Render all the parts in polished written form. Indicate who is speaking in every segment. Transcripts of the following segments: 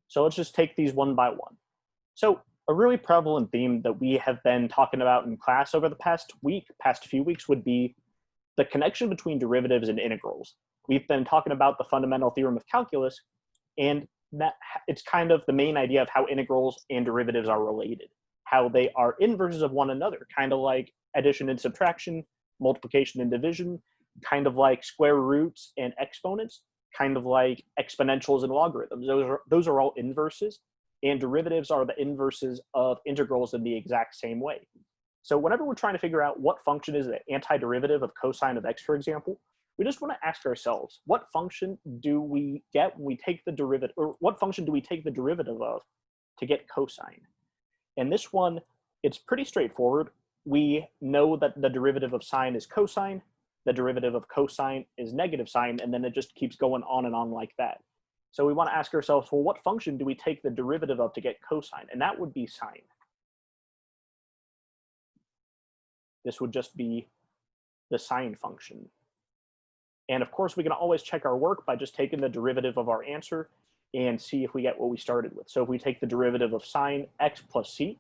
Speaker 1: So let's just take these one by one. So a really prevalent theme that we have been talking about in class over the past few weeks would be the connection between derivatives and integrals. We've been talking about the fundamental theorem of calculus, and that it's kind of the main idea of how integrals and derivatives are related, how they are inverses of one another, kind of like addition and subtraction, multiplication and division, kind of like square roots and exponents, kind of like exponentials and logarithms. Those are all inverses, and derivatives are the inverses of integrals in the exact same way. So whenever we're trying to figure out what function is the antiderivative of cosine of x, for example, we just want to ask ourselves, what function do we get when we take the derivative, or what function do we take the derivative of to get cosine? And this one, it's pretty straightforward. We know that the derivative of sine is cosine, the derivative of cosine is negative sine, and then it just keeps going on and on like that. So we want to ask ourselves, well, what function do we take the derivative of to get cosine? And that would be sine. This would just be the sine function. And of course, we can always check our work by just taking the derivative of our answer and see if we get what we started with. So if we take the derivative of sine x plus c,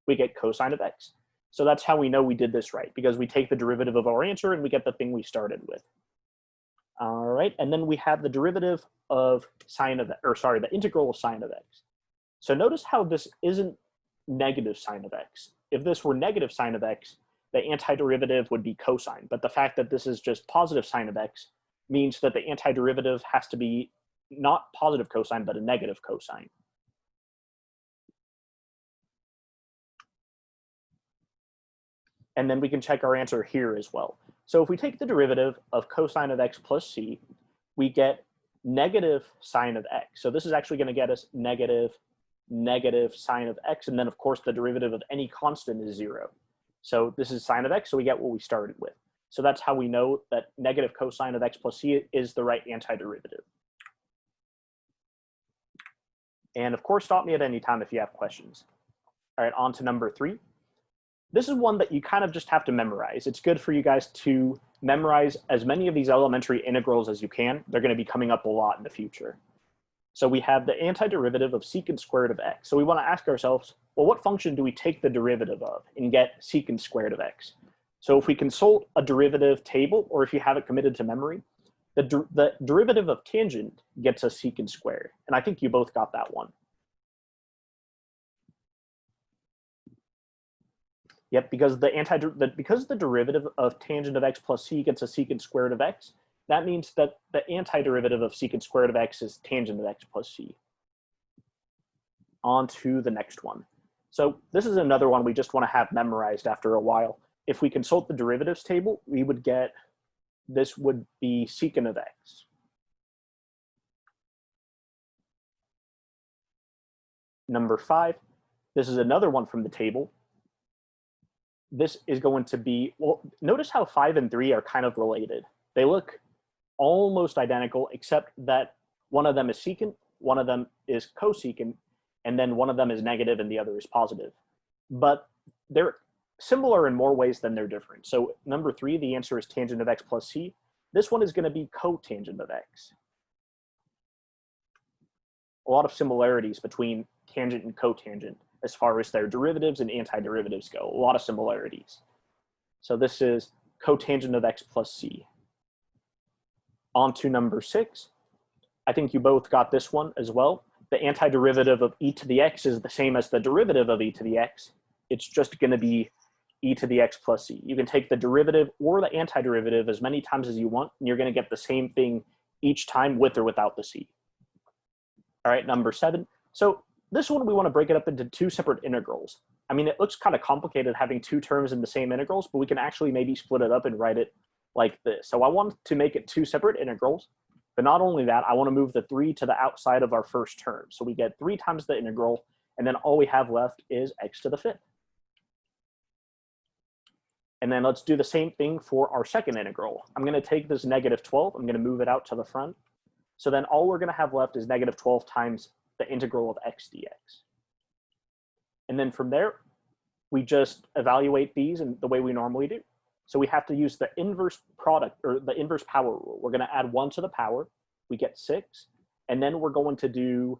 Speaker 1: we get cosine of x. So that's how we know we did this right, because we take the derivative of our answer and we get the thing we started with. All right, and then we have the derivative of the integral of sine of x. So notice how this isn't negative sine of x. If this were negative sine of x, the antiderivative would be cosine. But the fact that this is just positive sine of x means that the antiderivative has to be not positive cosine, but a negative cosine. And then we can check our answer here as well. So if we take the derivative of cosine of x plus c, we get negative sine of x. So this is actually going to get us negative sine of x. And then, of course, the derivative of any constant is 0. So this is sine of x, so we get what we started with. So that's how we know that negative cosine of x plus c is the right antiderivative. And of course, stop me at any time if you have questions. All right, on to number 3. This is one that you kind of just have to memorize. It's good for you guys to memorize as many of these elementary integrals as you can. They're going to be coming up a lot in the future. So we have the antiderivative of secant squared of x. So we want to ask ourselves, well, what function do we take the derivative of and get secant squared of x? So if we consult a derivative table, or if you have it committed to memory, the derivative of tangent gets us secant squared. And I think you both got that one. Yep, because the derivative of tangent of x plus c gets a secant squared of x, that means that the antiderivative of secant squared of x is tangent of x plus c. On to the next one. So this is another one we just want to have memorized after a while. If we consult the derivatives table, we would get, this would be secant of x. Number 5, this is another one from the table. This is going to be, well, notice how 5 and 3 are kind of related. They look almost identical, except that one of them is secant, one of them is cosecant, and then one of them is negative and the other is positive. But they're similar in more ways than they're different. So number 3, the answer is tangent of x plus c. This one is going to be cotangent of x. A lot of similarities between tangent and cotangent as far as their derivatives and antiderivatives go. A lot of similarities. So this is cotangent of x plus c. On to number 6. I think you both got this one as well. The antiderivative of e to the x is the same as the derivative of e to the x. It's just going to be e to the x plus c. You can take the derivative or the antiderivative as many times as you want, and you're going to get the same thing each time with or without the c. All right, number 7. So this one, we want to break it up into 2 separate integrals. I mean, it looks kind of complicated having 2 terms in the same integrals, but we can actually maybe split it up and write it like this. So I want to make it 2 separate integrals, but not only that, I want to move the 3 to the outside of our first term. So we get 3 times the integral, and then all we have left is x to the 5th. And then let's do the same thing for our second integral. I'm going to take this negative 12, I'm going to move it out to the front. So then all we're going to have left is negative 12 times the integral of x dx. And then from there, we just evaluate these in the way we normally do. So we have to use the inverse product, or the inverse power rule. We're going to add 1 to the power, we get 6, and then we're going to do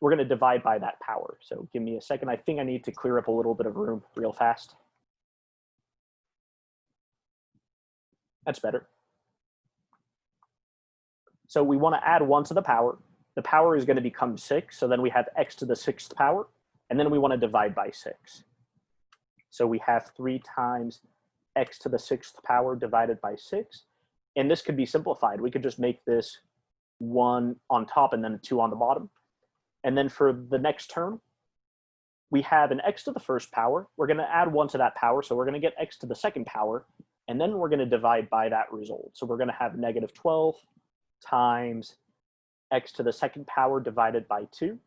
Speaker 1: we're going to divide by that power. So give me a second. I think I need to clear up a little bit of room real fast. That's better. So we want to add 1 to the power. The power is going to become 6. So then we have x to the 6th power. And then we want to divide by 6. So we have 3 times x to the 6th power divided by 6. And this could be simplified. We could just make this 1 on top and then 2 on the bottom. And then for the next term, we have an x to the 1st power. We're going to add 1 to that power. So we're going to get x to the 2nd power. And then we're going to divide by that result. So we're going to have negative 12 times x to the 2nd power divided by 2.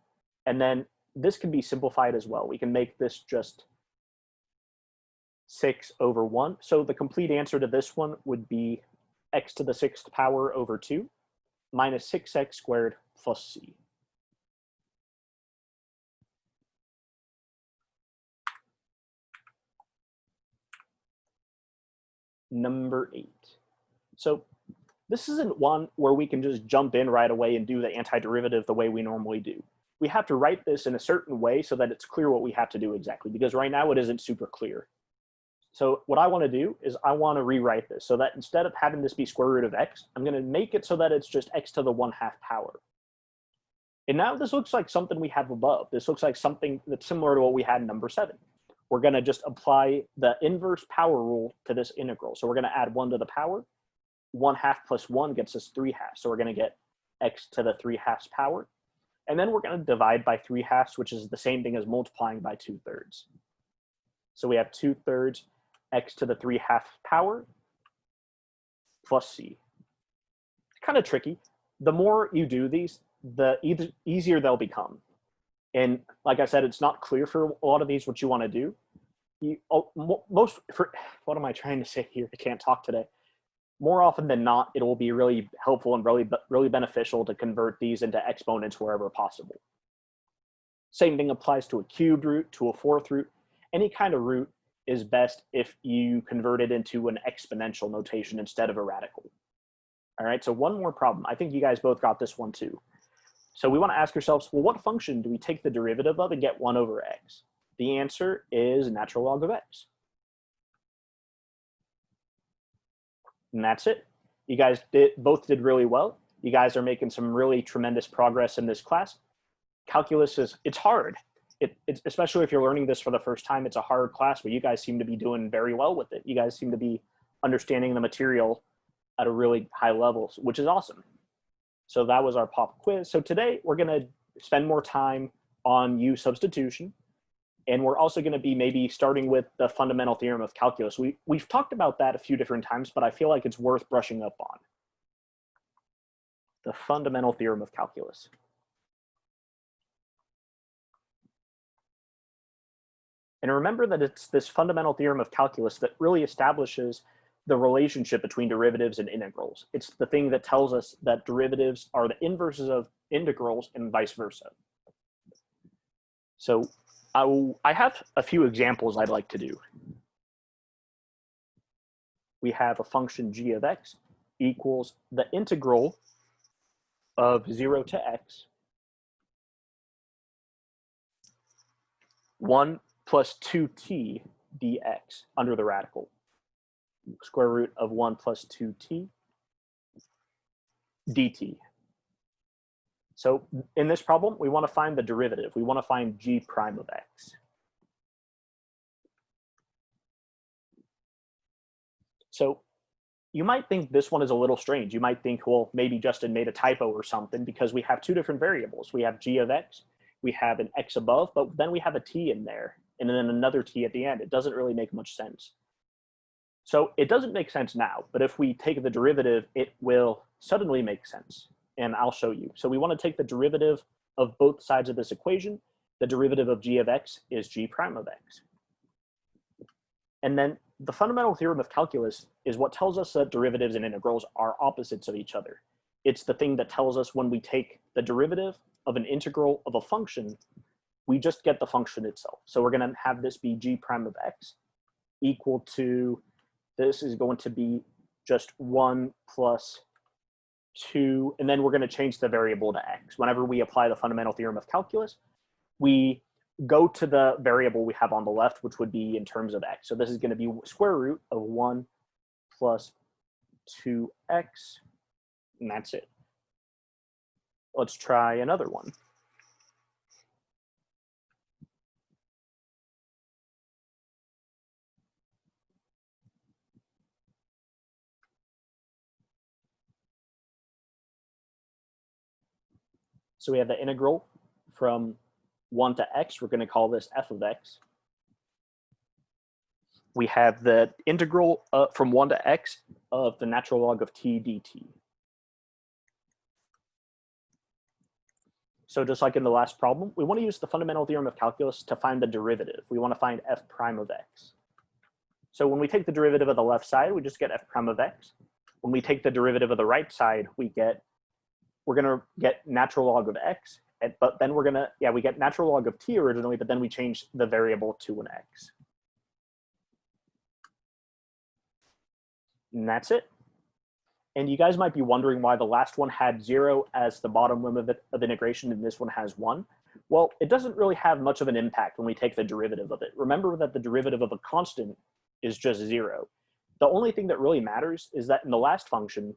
Speaker 1: And then this can be simplified as well. We can make this just 6 over 1. So the complete answer to this one would be x to the 6th power over 2 minus 6x squared plus c. Number 8. So this isn't one where we can just jump in right away and do the antiderivative the way we normally do. We have to write this in a certain way so that it's clear what we have to do exactly, because right now it isn't super clear. So what I want to do is I want to rewrite this so that instead of having this be square root of x, I'm going to make it so that it's just x to the 1/2 power. And now this looks like something we have above. This looks like something that's similar to what we had in number 7. We're going to just apply the inverse power rule to this integral. So we're going to add 1 to the power. 1/2 plus 1 gets us 3/2. So we're going to get x to the 3/2 power. And then we're going to divide by 3/2, which is the same thing as multiplying by 2/3. So we have 2/3 x to the 3/2 power plus c. It's kind of tricky. The more you do these, the easier they'll become. And like I said, it's not clear for a lot of these what you want to do. What am I trying to say here? I can't talk today. More often than not, it will be really helpful and really beneficial to convert these into exponents wherever possible. Same thing applies to a cubed root, to a 4th root. Any kind of root is best if you convert it into an exponential notation instead of a radical. All right, so one more problem. I think you guys both got this one too. So we want to ask ourselves, well, what function do we take the derivative of and get 1 over x? The answer is natural log of x. And that's it. You guys both did really well. You guys are making some really tremendous progress in this class. Calculus it's hard. It's especially if you're learning this for the first time, it's a hard class, but you guys seem to be doing very well with it. You guys seem to be understanding the material at a really high level, which is awesome. So that was our pop quiz. So today we're going to spend more time on U-Substitution. And we're also going to be maybe starting with the fundamental theorem of calculus. We've talked about that a few different times, but I feel like it's worth brushing up on. The fundamental theorem of calculus. And remember that it's this fundamental theorem of calculus that really establishes the relationship between derivatives and integrals. It's the thing that tells us that derivatives are the inverses of integrals and vice versa. So I have a few examples I'd like to do. We have a function g of x equals the integral of 0 to x, 1 plus 2t dx under the radical, square root of 1 plus 2t dt. So in this problem, we want to find the derivative. We want to find g prime of x. So you might think this one is a little strange. You might think, well, maybe Justin made a typo or something because we have two different variables. We have g of x, we have an x above, but then we have a t in there, and then another t at the end. It doesn't really make much sense. So it doesn't make sense now, but if we take the derivative, it will suddenly make sense. And I'll show you. So we want to take the derivative of both sides of this equation. The derivative of g of x is g prime of x. And then the fundamental theorem of calculus is what tells us that derivatives and integrals are opposites of each other. It's the thing that tells us when we take the derivative of an integral of a function, we just get the function itself. So we're going to have this be g prime of x equal to, this is going to be just 1 plus to, and then we're going to change the variable to x. Whenever we apply the fundamental theorem of calculus, we go to the variable we have on the left, which would be in terms of x. So this is going to be square root of 1 plus 2x, and that's it. Let's try another one. So we have the integral from 1 to x. We're going to call this f of x. We have the integral from 1 to x of the natural log of t dt. So just like in the last problem, we want to use the fundamental theorem of calculus to find the derivative. We want to find f prime of x. So when we take the derivative of the left side, we just get f prime of x. When we take the derivative of the right side, we're going to get natural log of x, but then we get natural log of t originally, but then we change the variable to an x. And that's it. And you guys might be wondering why the last one had 0 as the bottom limit of integration and this one has 1. Well, it doesn't really have much of an impact when we take the derivative of it. Remember that the derivative of a constant is just 0. The only thing that really matters is that in the last function,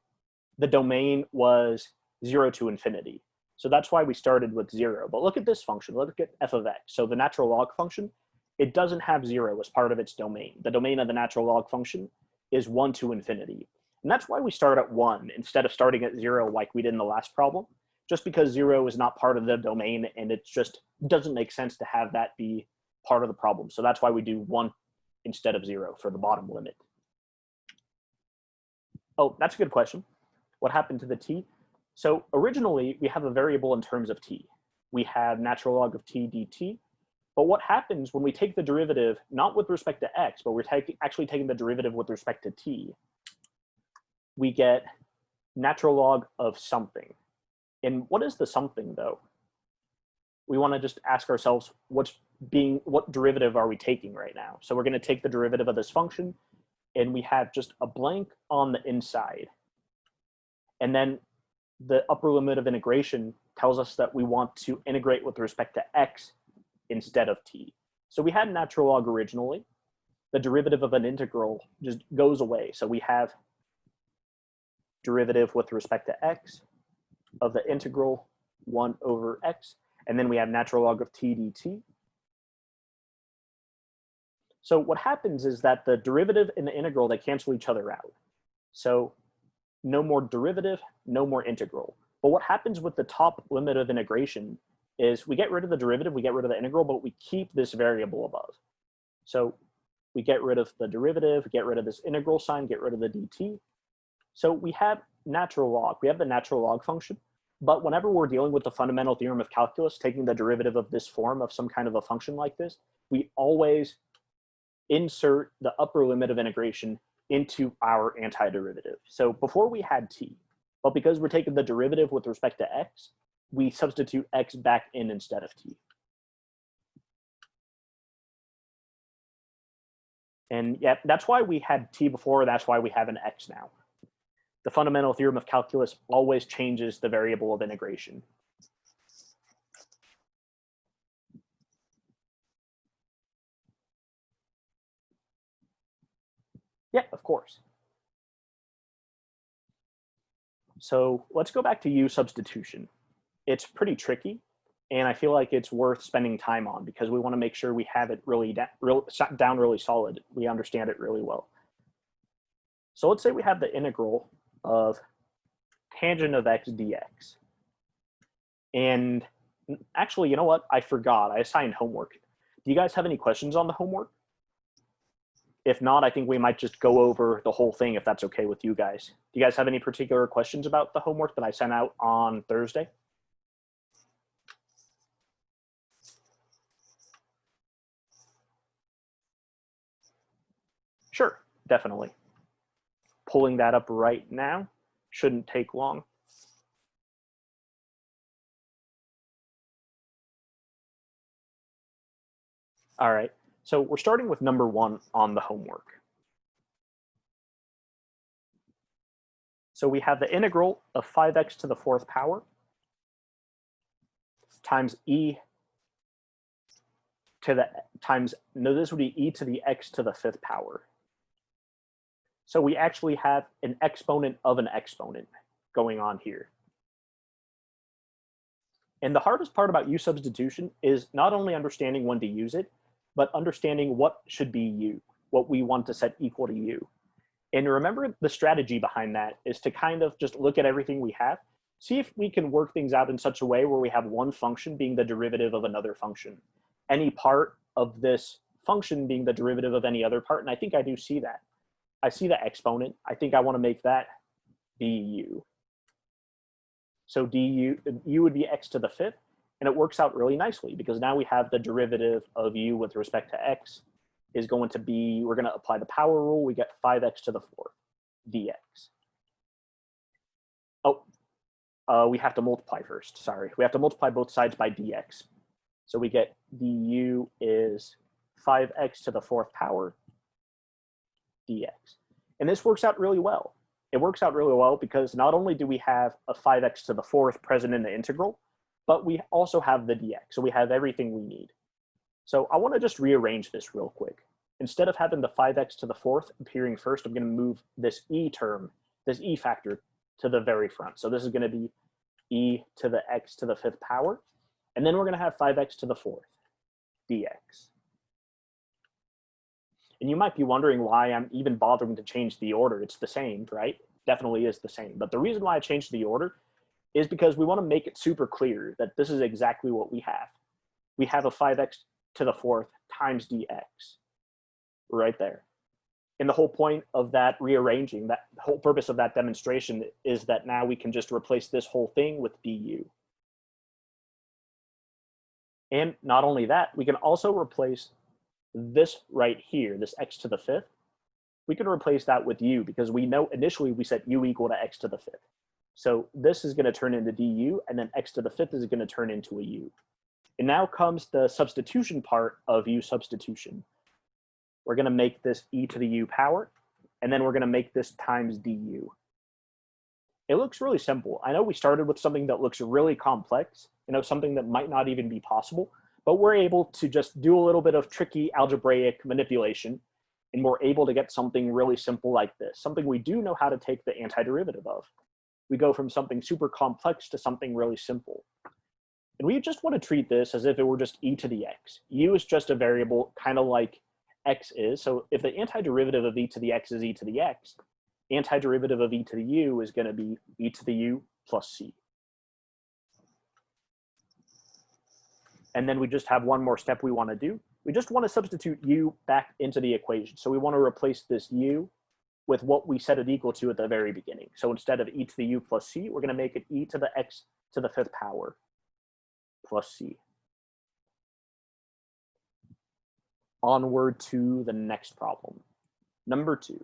Speaker 1: the domain was 0 to infinity. So that's why we started with 0. But look at this function. Look at f of x. So the natural log function, it doesn't have 0 as part of its domain. The domain of the natural log function is 1 to infinity. And that's why we start at 1 instead of starting at 0 like we did in the last problem, just because 0 is not part of the domain and it just doesn't make sense to have that be part of the problem. So that's why we do 1 instead of 0 for the bottom limit. Oh, that's a good question. What happened to the t? So originally, we have a variable in terms of t. We have natural log of t dt. But what happens when we take the derivative, not with respect to x, but we're actually taking the derivative with respect to t, we get natural log of something. And what is the something, though? We want to just ask ourselves, what derivative are we taking right now? So we're going to take the derivative of this function, and we have just a blank on the inside. And then the upper limit of integration tells us that we want to integrate with respect to x instead of t. So we had natural log originally. The derivative of an integral just goes away. So we have derivative with respect to x of the integral 1 over x, and then we have natural log of t dt. So what happens is that the derivative and the integral, they cancel each other out. So no more derivative, no more integral. But what happens with the top limit of integration is we get rid of the derivative, we get rid of the integral, but we keep this variable above. So we get rid of the derivative, get rid of this integral sign, get rid of the dt. So we have natural log, we have the natural log function, but whenever we're dealing with the fundamental theorem of calculus, taking the derivative of this form of some kind of a function like this, we always insert the upper limit of integration into our antiderivative. So before we had t, but because we're taking the derivative with respect to x, we substitute x back in instead of t. And yeah, that's why we had t before, that's why we have an x now. The fundamental theorem of calculus always changes the variable of integration. Yeah, of course. So let's go back to U-Substitution. It's pretty tricky, and I feel like it's worth spending time on because we want to make sure we have it really down really solid. We understand it really well. So let's say we have the integral of tangent of x dx. And actually, you know what? I forgot. I assigned homework. Do you guys have any questions on the homework? If not, I think we might just go over the whole thing if that's okay with you guys. Do you guys have any particular questions about the homework that I sent out on Thursday? Sure, definitely. Pulling that up right now. Shouldn't take long. All right, so we're starting with number 1 on the homework. So we have the integral of 5x to the 4th power times e to the times, no, this would be e to the x to the 5th power. So we actually have an exponent of an exponent going on here. And the hardest part about U-substitution is not only understanding when to use it, but understanding what should be U, what we want to set equal to U. And remember, the strategy behind that is to kind of just look at everything we have, see if we can work things out in such a way where we have one function being the derivative of another function, any part of this function being the derivative of any other part. And I think I do see that. I see the exponent. I think I want to make that du. So du would be x to the 5th, and it works out really nicely because now we have the derivative of u with respect to x is going to be, we're going to apply the power rule, we get 5x to the 4th dx. Oh, we have to multiply first, sorry. We have to multiply both sides by dx. So we get du is 5x to the 4th power dx. And this works out really well. It works out really well because not only do we have a 5x to the 4th present in the integral, but we also have the dx. So we have everything we need. So I want to just rearrange this real quick. Instead of having the 5x to the 4th appearing first, I'm going to move this e term, this e factor, to the very front. So this is going to be e to the x to the 5th power. And then we're going to have 5x to the 4th dx. And you might be wondering why I'm even bothering to change the order. It's the same, right? Definitely is the same. But the reason why I changed the order is because we want to make it super clear that this is exactly what we have. We have a 5x to the 4th times dx right there. And the whole point of that rearranging, that whole purpose of that demonstration is that now we can just replace this whole thing with du. And not only that, we can also replace this right here, this x to the 5th, we can replace that with u because we know initially we set u equal to x to the 5th. So this is going to turn into du, and then x to the 5th is going to turn into a u. And now comes the substitution part of U-substitution. We're going to make this e to the u power, and then we're going to make this times du. It looks really simple. I know we started with something that looks really complex, something that might not even be possible, but we're able to just do a little bit of tricky algebraic manipulation, and we're able to get something really simple like this, something we do know how to take the antiderivative of. We go from something super complex to something really simple. And we just want to treat this as if it were just e to the x. U is just a variable, kind of like x is. So if the antiderivative of e to the x is e to the x, antiderivative of e to the u is going to be e to the u plus c. And then we just have one more step we want to do. We just want to substitute u back into the equation. So we want to replace this u with what we set it equal to at the very beginning. So instead of e to the u plus c, we're going to make it e to the x to the 5th power plus c. Onward to the next problem. Number 2.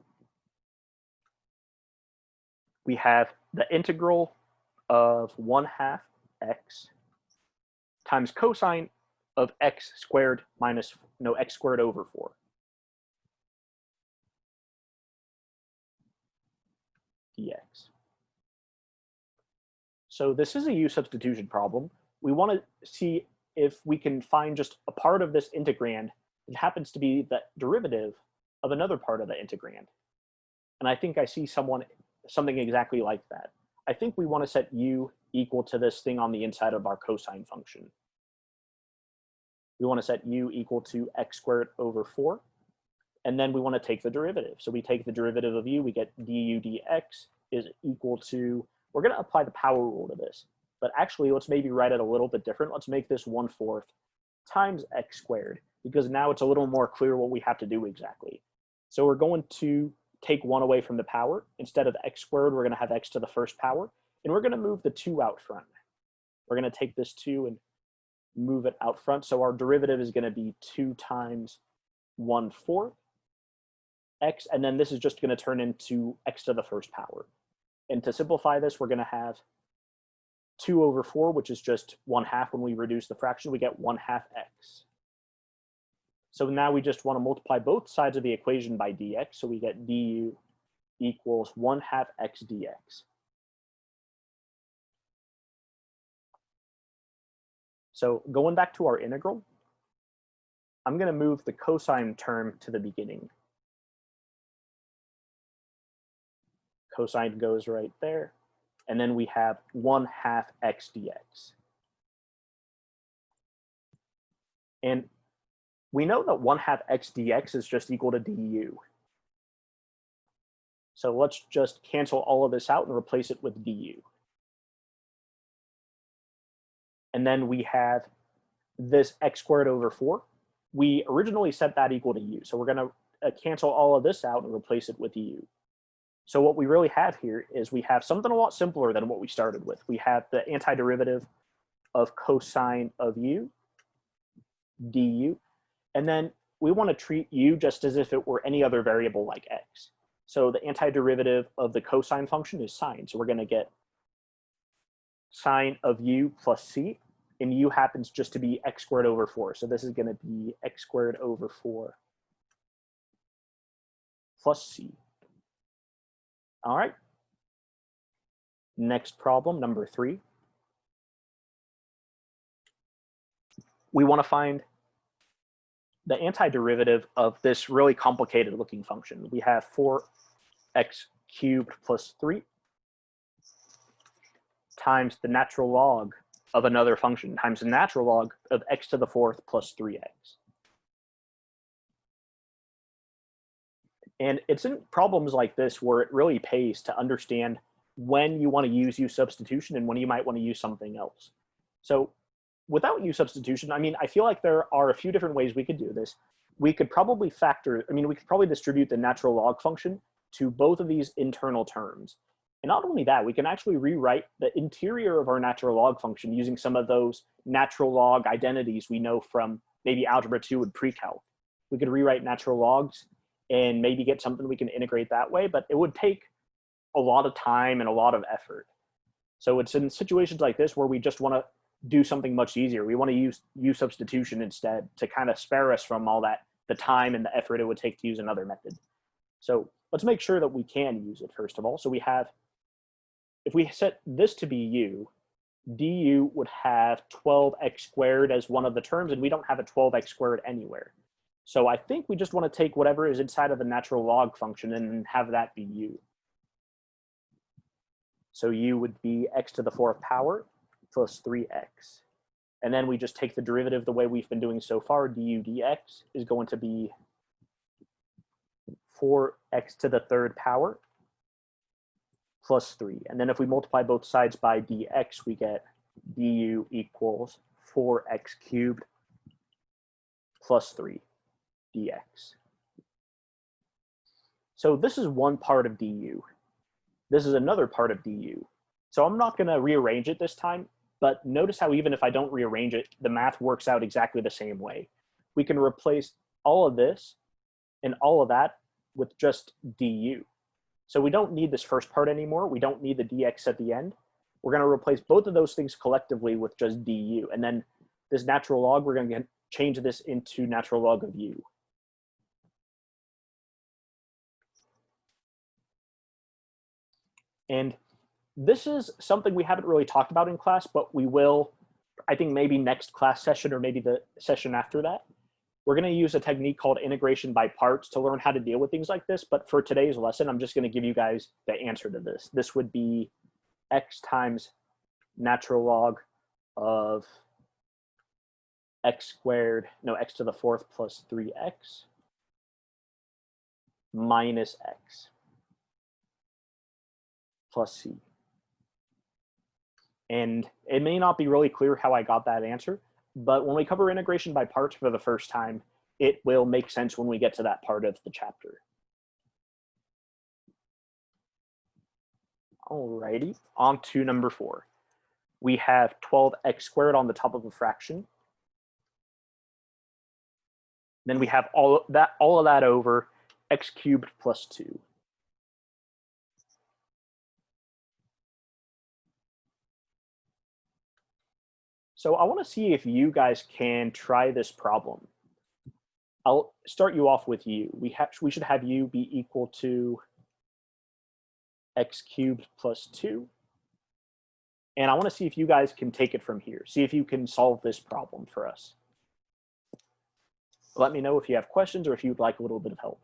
Speaker 1: We have the integral of 1/2 x times cosine of x squared minus, x squared over 4. dx. So this is a U-substitution problem. We want to see if we can find just a part of this integrand that happens to be the derivative of another part of the integrand. And I think I see something exactly like that. I think we want to set u equal to this thing on the inside of our cosine function. We want to set u equal to x squared over 4. And then we want to take the derivative. So we take the derivative of u, we get du dx is equal to, we're going to apply the power rule to this. But actually, let's maybe write it a little bit different. Let's make this 1/4 times x squared, because now it's a little more clear what we have to do exactly. So we're going to take 1 away from the power. Instead of x squared, we're going to have x to the 1st power. And we're going to move the 2 out front. We're going to take this 2 and move it out front. So our derivative is going to be 2 times 1/4 x, and then this is just going to turn into x to the 1st power. And to simplify this, we're going to have 2 over 4, which is just 1/2 when we reduce the fraction, we get 1/2 x. So now we just want to multiply both sides of the equation by dx, so we get du equals 1/2 x dx. So going back to our integral, I'm going to move the cosine term to the beginning. Cosine goes right there. And then we have 1/2 x dx. And we know that 1/2 x dx is just equal to du. So let's just cancel all of this out and replace it with du. And then we have this x squared over 4. We originally set that equal to u. So we're going to cancel all of this out and replace it with u. So what we really have here is we have something a lot simpler than what we started with. We have the antiderivative of cosine of u, du, and then we want to treat u just as if it were any other variable like x. So the antiderivative of the cosine function is sine. So we're going to get sine of u plus c, and u happens just to be x squared over 4. So this is going to be x squared over 4 plus c. All right. Next problem, number 3. We want to find the antiderivative of this really complicated looking function. We have 4x cubed plus 3 times the natural log of another function times the natural log of x to the 4th plus 3x. And it's in problems like this where it really pays to understand when you want to use U-substitution and when you might want to use something else. So without U-substitution, I mean, I feel like there are a few different ways we could do this. We could probably we could probably distribute the natural log function to both of these internal terms. And not only that, we can actually rewrite the interior of our natural log function using some of those natural log identities we know from maybe Algebra 2 and pre-calc. We could rewrite natural logs and maybe get something we can integrate that way, but it would take a lot of time and a lot of effort. So it's in situations like this where we just want to do something much easier. We want to use U-substitution instead to kind of spare us from all that, the time and the effort it would take to use another method. So let's make sure that we can use it first of all. So we have, if we set this to be u, du would have 12x squared as one of the terms, and we don't have a 12x squared anywhere. So I think we just want to take whatever is inside of the natural log function and have that be u. So u would be x to the 4th power plus 3x. And then we just take the derivative the way we've been doing so far. Du dx is going to be 4x to the 3rd power plus 3. And then if we multiply both sides by dx, we get du equals 4x cubed plus 3 dx. So this is one part of du. This is another part of du. So I'm not going to rearrange it this time, but notice how even if I don't rearrange it, the math works out exactly the same way. We can replace all of this and all of that with just du. So we don't need this first part anymore. We don't need the dx at the end. We're going to replace both of those things collectively with just du. And then this natural log, we're going to change this into natural log of u. And this is something we haven't really talked about in class, but we will, I think maybe next class session or maybe the session after that. We're going to use a technique called integration by parts to learn how to deal with things like this. But for today's lesson, I'm just going to give you guys the answer to this. This would be x times natural log of x to the 4th plus 3x minus x plus c. And it may not be really clear how I got that answer, but when we cover integration by parts for the first time, it will make sense when we get to that part of the chapter. Alrighty, on to number 4. We have 12x squared on the top of a fraction. Then we have all of that over x cubed plus 2. So I want to see if you guys can try this problem. I'll start you off with u. We should have u be equal to x cubed plus 2. And I want to see if you guys can take it from here. See if you can solve this problem for us. Let me know if you have questions or if you'd like a little bit of help.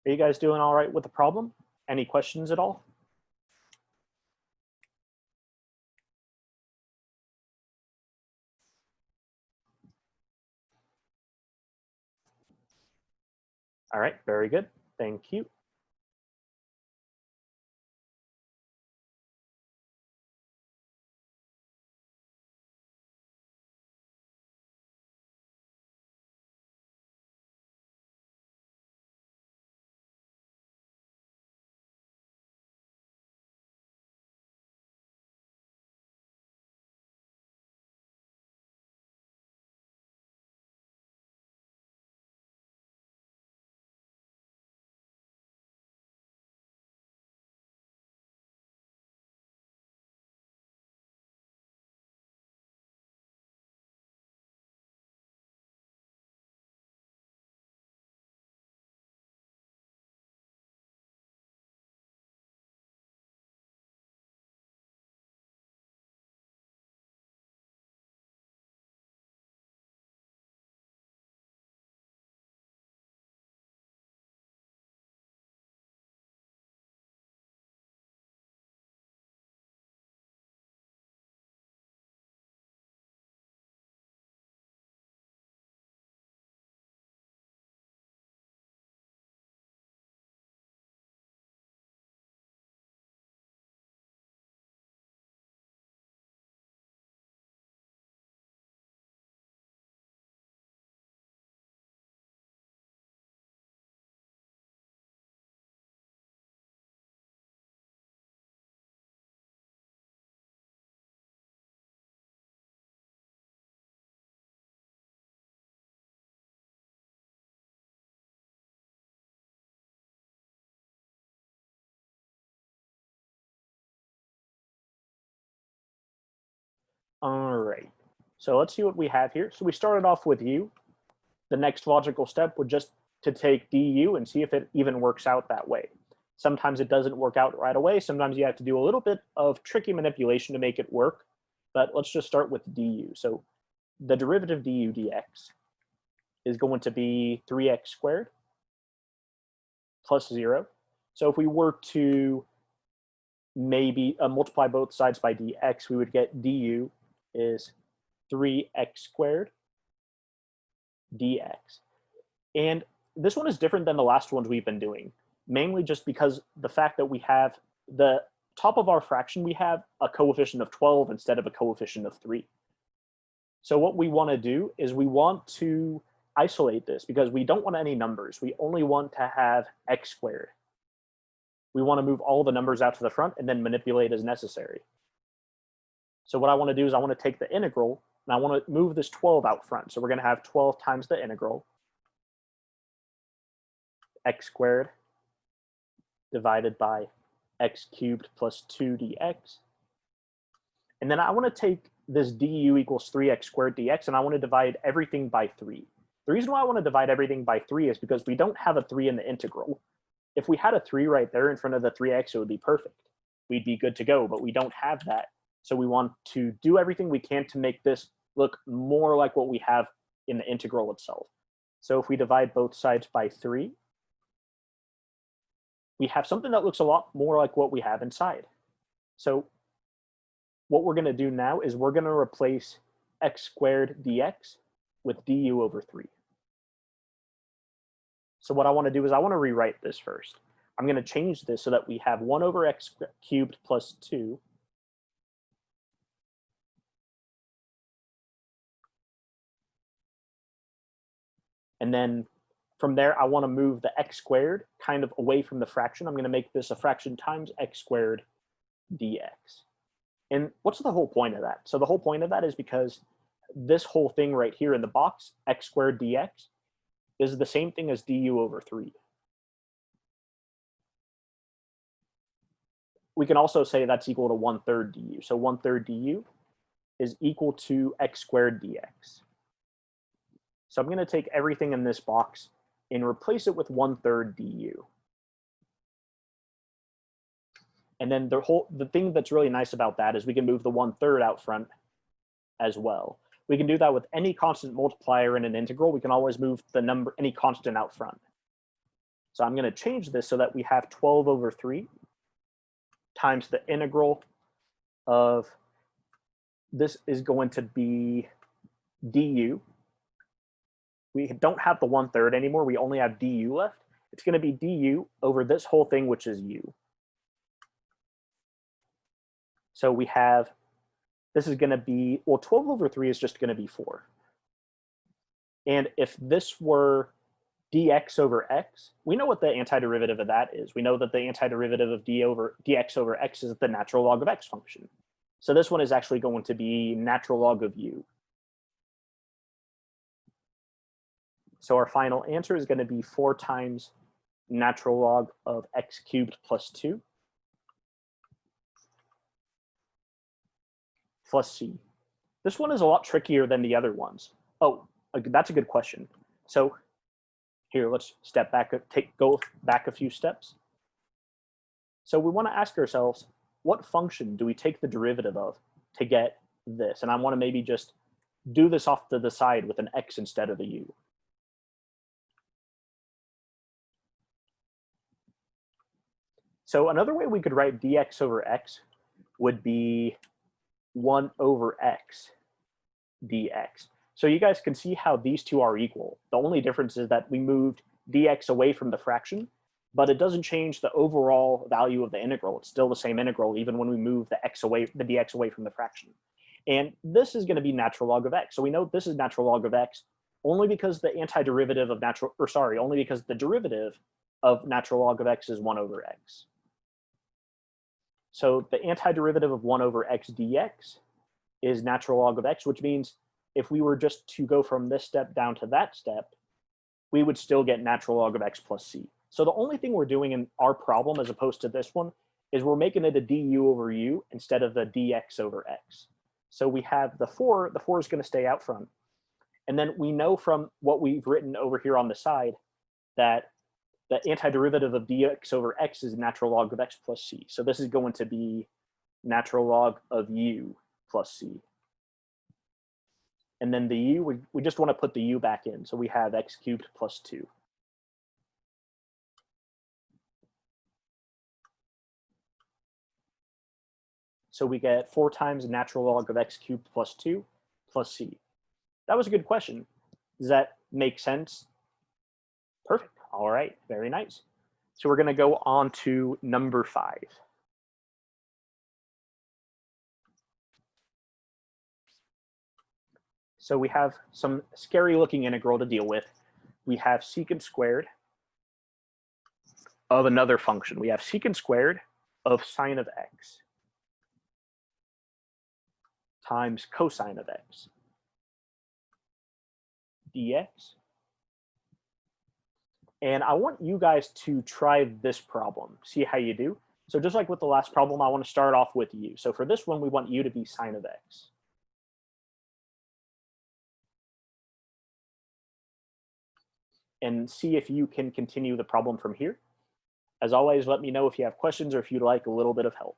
Speaker 1: Are you guys doing all right with the problem? Any questions at all? All right, very good. Thank you. All right. So let's see what we have here. So we started off with u. The next logical step would just to take du and see if it even works out that way. Sometimes it doesn't work out right away. Sometimes you have to do a little bit of tricky manipulation to make it work. But let's just start with du. So the derivative du dx is going to be 3x squared plus 0. So if we were to maybe multiply both sides by dx, we would get du is 3x squared dx. And this one is different than the last ones we've been doing, mainly just because the fact that we have the top of our fraction, we have a coefficient of 12 instead of a coefficient of 3. So what we want to do is we want to isolate this because we don't want any numbers. We only want to have x squared. We want to move all the numbers out to the front and then manipulate as necessary. So what I want to do is I want to take the integral and I want to move this 12 out front. So we're going to have 12 times the integral, x squared divided by x cubed plus 2 dx. And then I want to take this du equals 3x squared dx, and I want to divide everything by 3. The reason why I want to divide everything by 3 is because we don't have a 3 in the integral. If we had a 3 right there in front of the 3x, it would be perfect. We'd be good to go, but we don't have that. So we want to do everything we can to make this look more like what we have in the integral itself. So if we divide both sides by 3, we have something that looks a lot more like what we have inside. So what we're going to do now is we're going to replace x squared dx with du over 3. So what I want to do is I want to rewrite this first. I'm going to change this so that we have 1 over x cubed plus 2 and then from there, I want to move the x squared kind of away from the fraction. I'm going to make this a fraction times x squared dx. And what's the whole point of that? So the whole point of that is because this whole thing right here in the box, x squared dx, is the same thing as du over 3. We can also say that's equal to 1/3 du. So 1/3 du is equal to x squared dx. So I'm going to take everything in this box and replace it with 1/3 du. And then the thing that's really nice about that is we can move the 1/3 out front as well. We can do that with any constant multiplier in an integral. We can always move the number, any constant out front. So I'm going to change this so that we have 12 over 3 times the integral of, this is going to be du. We don't have the 1/3 anymore. We only have du left. It's going to be du over this whole thing, which is u. So we have, this is going to be, well, 12 over 3 is just going to be 4. And if this were dx over x, we know what the antiderivative of that is. We know that the antiderivative of dx over x is the natural log of x function. So this one is actually going to be natural log of u. So our final answer is going to be 4 times natural log of x cubed plus 2 plus c. This one is a lot trickier than the other ones. Oh, that's a good question. So here, let's step back, go back a few steps. So we want to ask ourselves, what function do we take the derivative of to get this? And I want to maybe just do this off to the side with an x instead of a u. So another way we could write dx over x would be 1 over x dx. So you guys can see how these two are equal. The only difference is that we moved dx away from the fraction, but it doesn't change the overall value of the integral. It's still the same integral even when we move the dx away from the fraction. And this is going to be natural log of x. So we know this is natural log of x only because the antiderivative of only because the derivative of natural log of x is 1 over x. So the antiderivative of 1 over x dx is natural log of x, which means if we were just to go from this step down to that step, we would still get natural log of x plus c. So the only thing we're doing in our problem as opposed to this one is we're making it a du over u instead of the dx over x. So we have the 4 is going to stay out front. And then we know from what we've written over here on the side that the antiderivative of dx over x is natural log of x plus c. So this is going to be natural log of u plus c. And then the u, we just want to put the u back in. So we have x cubed plus 2. So we get 4 times natural log of x cubed plus 2 plus c. That was a good question. Does that make sense? Perfect. All right, very nice. So we're going to go on to number 5. So we have some scary looking integral to deal with. We have secant squared of another function. We have secant squared of sine of x times cosine of x dx. And I want you guys to try this problem, see how you do. So just like with the last problem, I want to start off with u. So for this one, we want u to be sine of x. And see if you can continue the problem from here. As always, let me know if you have questions or if you'd like a little bit of help.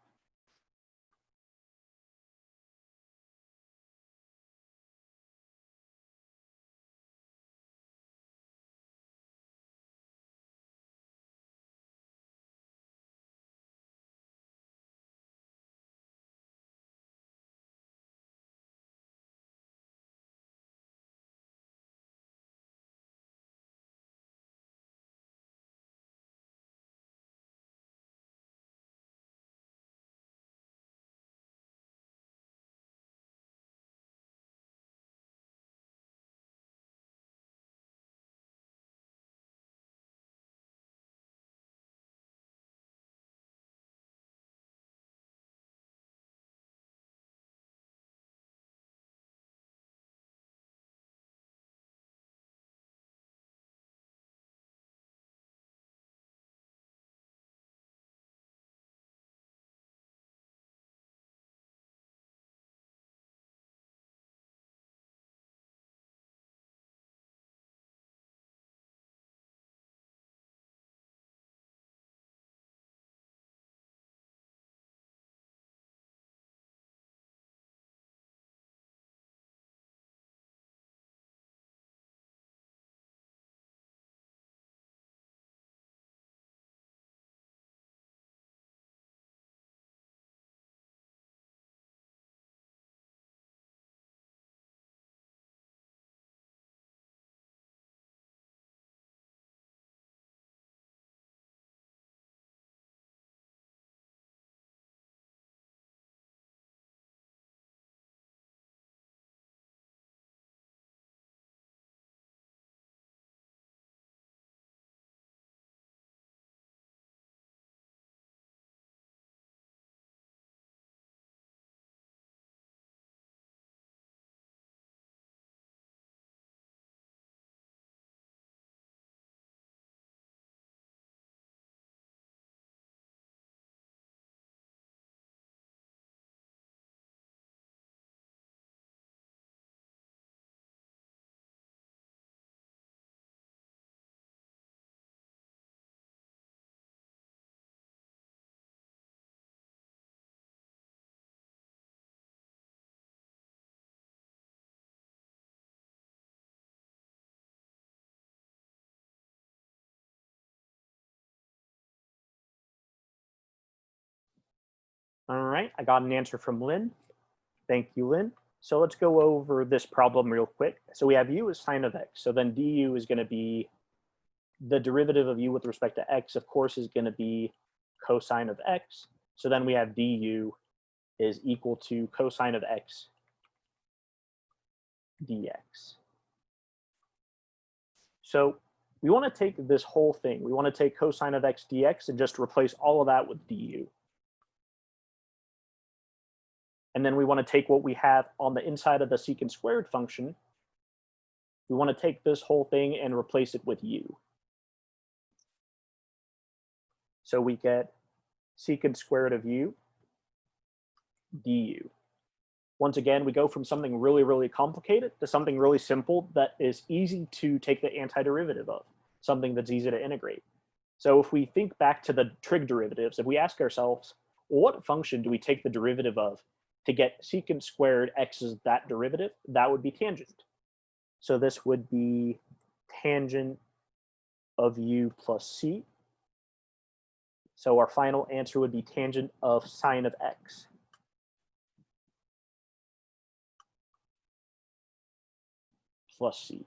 Speaker 1: All right, I got an answer from Lynn. Thank you, Lynn. So let's go over this problem real quick. So we have u is sine of x. So then du is going to be the derivative of u with respect to x, of course, is going to be cosine of x. So then we have du is equal to cosine of x dx. So we want to take this whole thing. We want to take cosine of x dx and just replace all of that with du. And then we want to take what we have on the inside of the secant squared function. We want to take this whole thing and replace it with u. So we get secant squared of u du. Once again, we go from something really, really complicated to something really simple that is easy to take the antiderivative of, something that's easy to integrate. So if we think back to the trig derivatives, if we ask ourselves, well, what function do we take the derivative of to get secant squared x is that derivative? That would be tangent. So this would be tangent of u plus c. So our final answer would be tangent of sine of x. Plus c.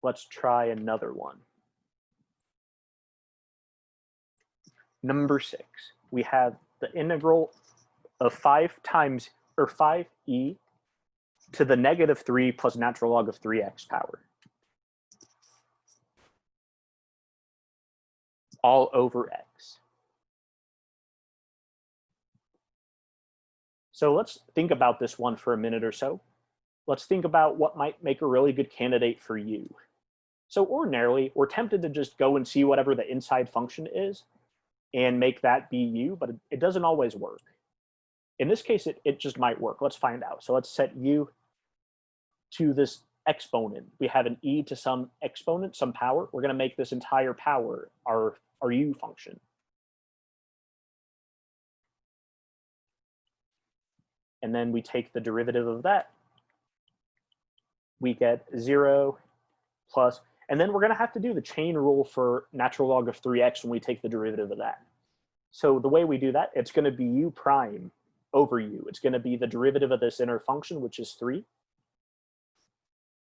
Speaker 1: Let's try another one. Number 6, we have the integral of 5e to the negative 3 plus natural log of 3x power. All over x. So let's think about this one for a minute or so. Let's think about what might make a really good candidate for u. So ordinarily, we're tempted to just go and see whatever the inside function is and make that be u, but it doesn't always work. In this case, it just might work. Let's find out. So let's set u to this exponent. We have an e to some exponent, some power. We're going to make this entire power our u function. And then we take the derivative of that. We get 0 plus, and then we're going to have to do the chain rule for natural log of 3x when we take the derivative of that. So the way we do that, it's going to be u prime over u. It's going to be the derivative of this inner function, which is 3,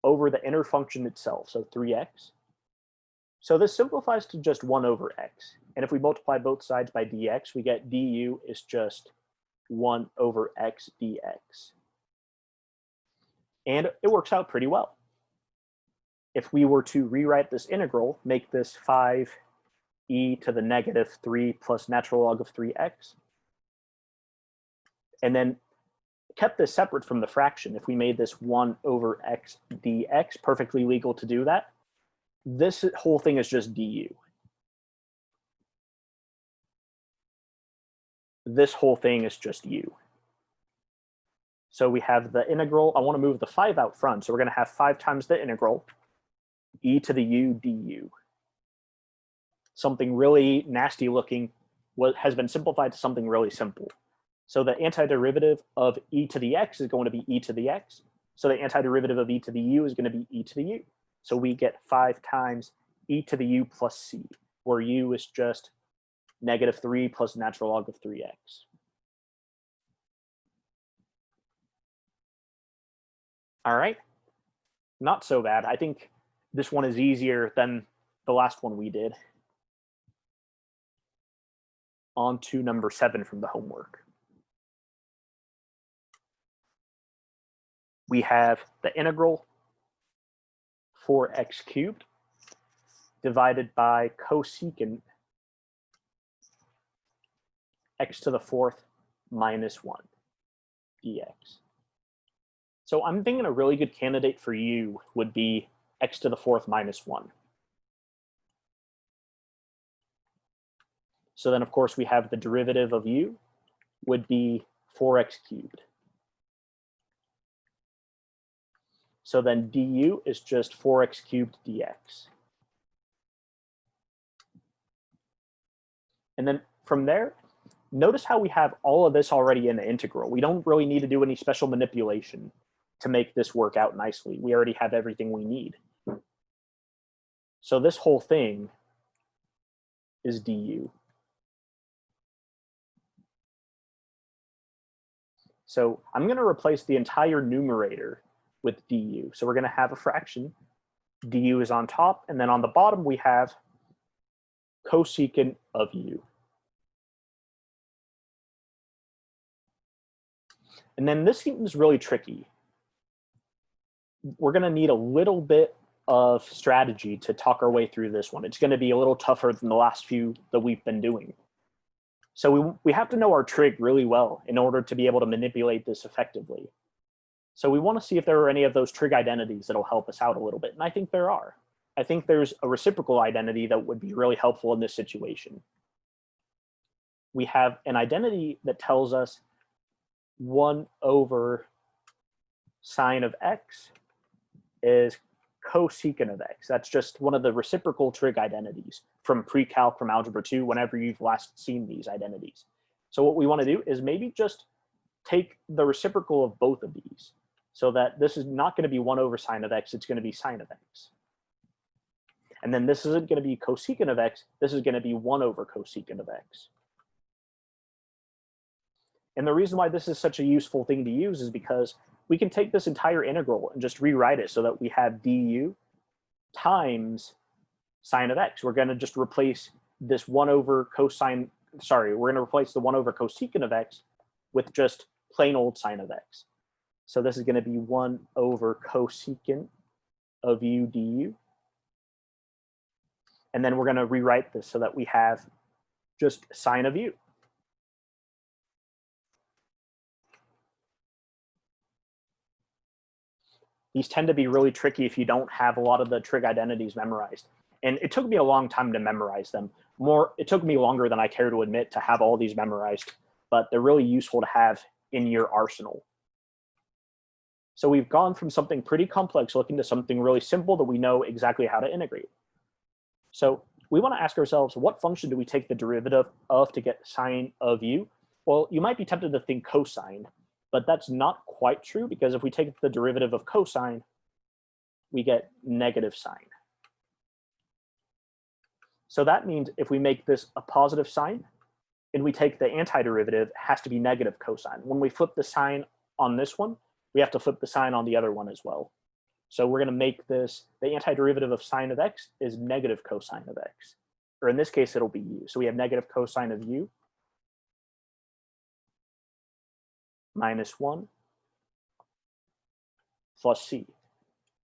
Speaker 1: over the inner function itself, so 3x. So this simplifies to just 1 over x. And if we multiply both sides by dx, we get du is just 1 over x dx. And it works out pretty well. If we were to rewrite this integral, make this 5e to the negative 3 plus natural log of 3x, and then kept this separate from the fraction, if we made this 1 over x dx, perfectly legal to do that, this whole thing is just du. This whole thing is just u. So we have the integral. I want to move the 5 out front. So we're going to have 5 times the integral, e to the u du. Something really nasty looking has been simplified to something really simple. So the antiderivative of e to the x is going to be e to the x. So the antiderivative of e to the u is going to be e to the u. So we get 5 times e to the u plus c, where u is just negative 3 plus natural log of 3x. All right, not so bad. I think this one is easier than the last one we did. On to number 7 from the homework. We have the integral 4x cubed divided by cosecant x to the 4th minus 1 dx. So I'm thinking a really good candidate for u would be x to the 4th minus 1. So then, of course, we have the derivative of u would be 4x cubed. So then du is just 4x cubed dx. And then from there, notice how we have all of this already in the integral. We don't really need to do any special manipulation to make this work out nicely. We already have everything we need. So this whole thing is du. So I'm going to replace the entire numerator with du. So we're going to have a fraction. Du is on top, and then on the bottom we have cosecant of u. And then this seems really tricky. We're going to need a little bit of strategy to talk our way through this one. It's going to be a little tougher than the last few that we've been doing. So we have to know our trig really well in order to be able to manipulate this effectively. So we want to see if there are any of those trig identities that'll help us out a little bit, and I think there are. I think there's a reciprocal identity that would be really helpful in this situation. We have an identity that tells us 1 over sine of x is cosecant of x. That's just one of the reciprocal trig identities from pre-calc, from algebra 2, whenever you've last seen these identities. So what we want to do is maybe just take the reciprocal of both of these, so that this is not going to be 1 over sine of x, it's going to be sine of x. And then this isn't going to be cosecant of x, this is going to be 1 over cosecant of x. And the reason why this is such a useful thing to use is because we can take this entire integral and just rewrite it so that we have du times sine of x. We're going to just replace this 1 over cosine, sorry, we're going to replace the 1 over cosecant of x with just plain old sine of x. So this is going to be 1 over cosecant of u du. And then we're going to rewrite this so that we have just sine of u. These tend to be really tricky if you don't have a lot of the trig identities memorized. And it took me a long time to memorize them. It took me longer than I care to admit to have all these memorized, but they're really useful to have in your arsenal. So we've gone from something pretty complex looking to something really simple that we know exactly how to integrate. So we want to ask ourselves, what function do we take the derivative of to get sine of u? Well, you might be tempted to think cosine, but that's not quite true, because if we take the derivative of cosine, we get negative sine. So that means if we make this a positive sine, and we take the antiderivative, it has to be negative cosine. When we flip the sign on this one, we have to flip the sign on the other one as well. So we're going to make this, the antiderivative of sine of x is negative cosine of x. Or in this case, it'll be u. So we have negative cosine of u minus 1 plus c.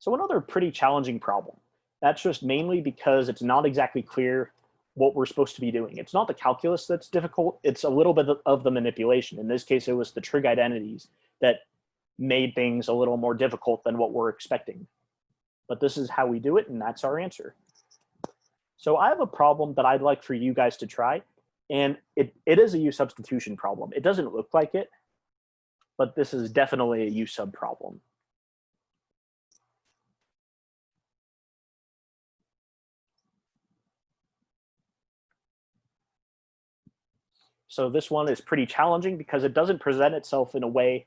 Speaker 1: So another pretty challenging problem. That's just mainly because it's not exactly clear what we're supposed to be doing. It's not the calculus that's difficult, it's a little bit of the manipulation. In this case, it was the trig identities that made things a little more difficult than what we're expecting. But this is how we do it, and that's our answer. So I have a problem that I'd like for you guys to try, and it is a U-substitution problem. It doesn't look like it, but this is definitely a U-sub problem. So this one is pretty challenging because it doesn't present itself in a way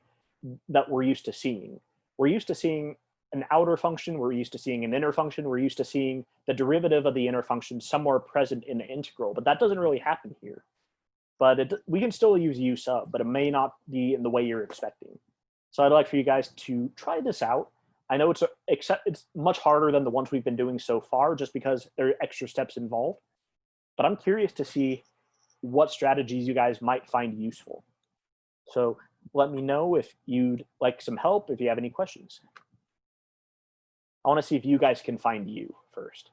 Speaker 1: that we're used to seeing. We're used to seeing an outer function, we're used to seeing an inner function, we're used to seeing the derivative of the inner function somewhere present in the integral, but that doesn't really happen here. But we can still use U sub, but it may not be in the way you're expecting. So I'd like for you guys to try this out. I know it's much harder than the ones we've been doing so far just because there are extra steps involved, but I'm curious to see what strategies you guys might find useful. So let me know if you'd like some help, if you have any questions. I want to see if you guys can find U first.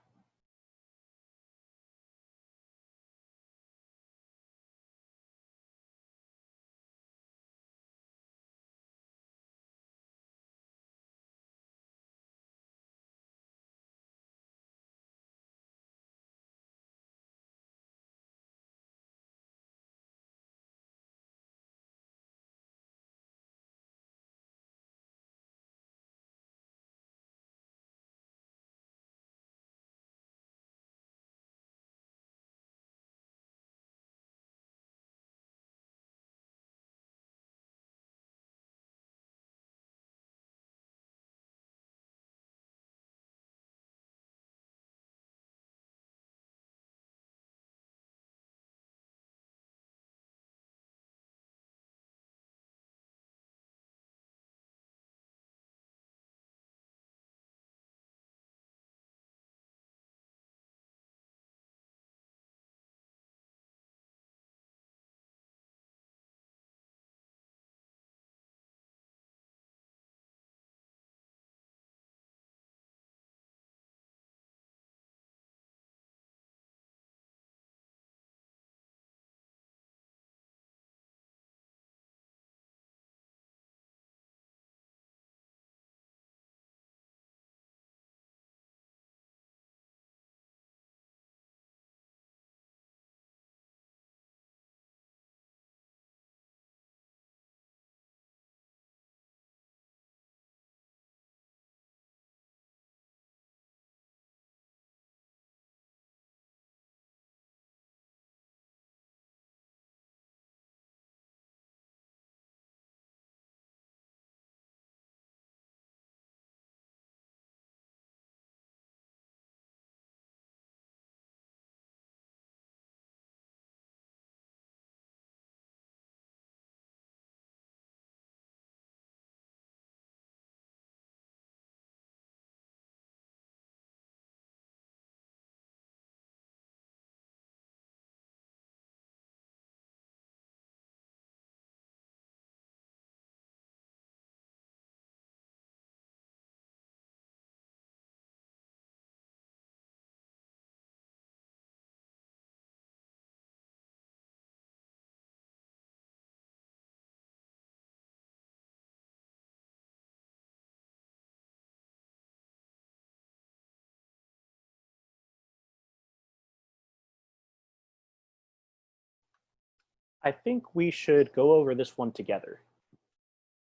Speaker 1: I think we should go over this one together.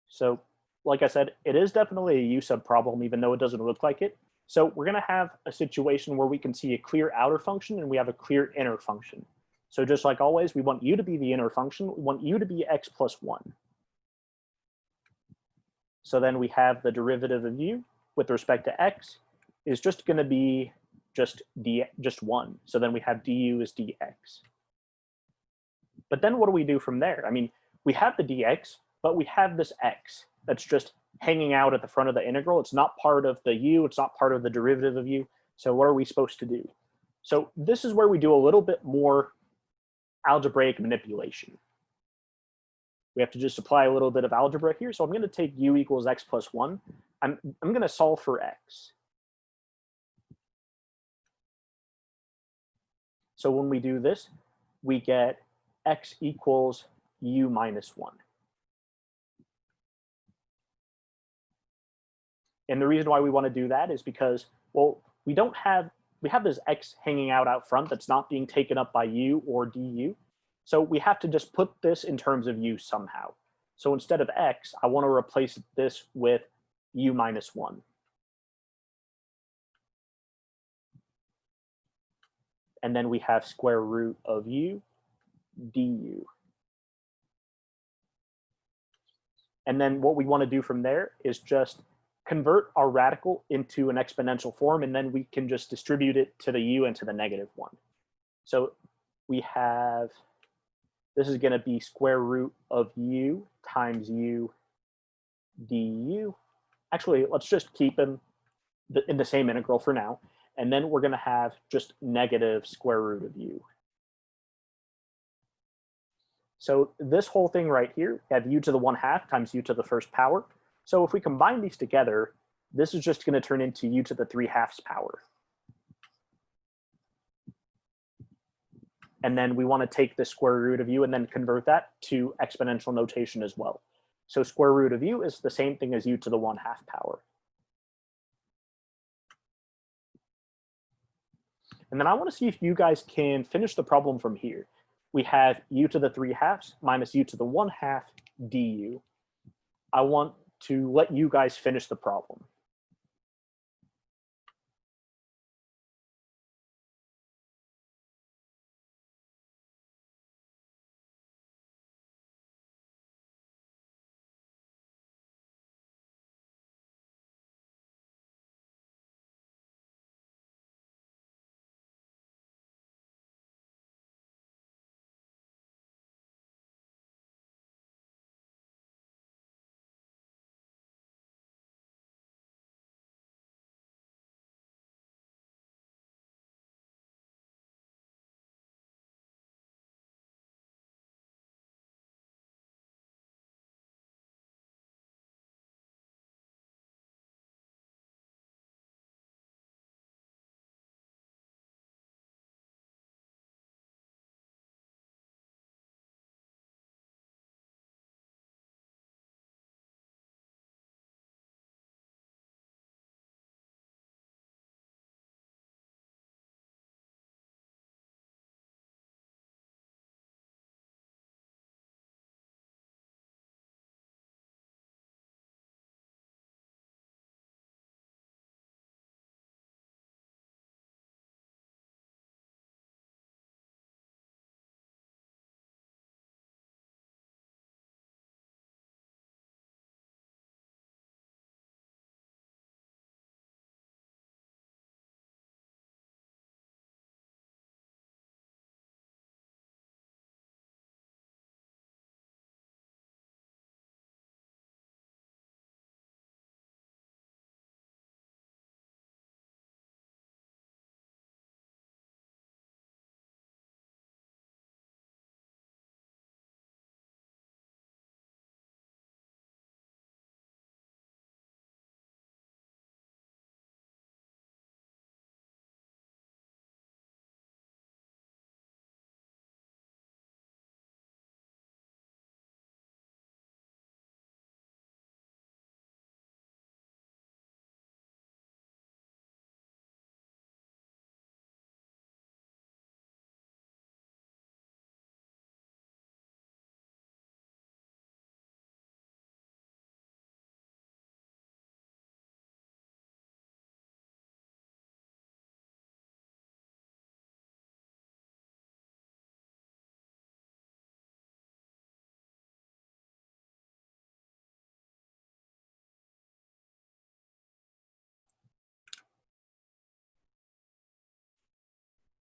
Speaker 1: So, like I said, it is definitely a U-sub problem, even though it doesn't look like it. So we're going to have a situation where we can see a clear outer function and we have a clear inner function. So just like always, we want u to be the inner function. We want u to be x plus 1. So then we have the derivative of u with respect to x is just going to be just 1. So then we have du is dx. But then what do we do from there? I mean, we have the dx, but we have this x that's just hanging out at the front of the integral. It's not part of the u. It's not part of the derivative of u. So what are we supposed to do? So this is where we do a little bit more algebraic manipulation. We have to just apply a little bit of algebra here. So I'm going to take u equals x plus 1. I'm going to solve for x. So when we do this, we get x equals u minus 1. And the reason why we want to do that is because, well, we have this x hanging out front that's not being taken up by u or du. So we have to just put this in terms of u somehow. So instead of x, I want to replace this with u minus 1. And then we have square root of u du. And then what we want to do from there is just convert our radical into an exponential form, and then we can just distribute it to the u and to the negative 1. So we have, this is going to be square root of u times u du. Actually, let's just keep them in the same integral for now. And then we're going to have just negative square root of u. So this whole thing right here, we have u to the 1/2 times u to the first power. So if we combine these together, this is just going to turn into u to the 3/2 power. And then we want to take the square root of u and then convert that to exponential notation as well. So square root of u is the same thing as u to the 1/2 power. And then I want to see if you guys can finish the problem from here. We have u to the 3/2 minus u to the 1/2 du. I want to let you guys finish the problem.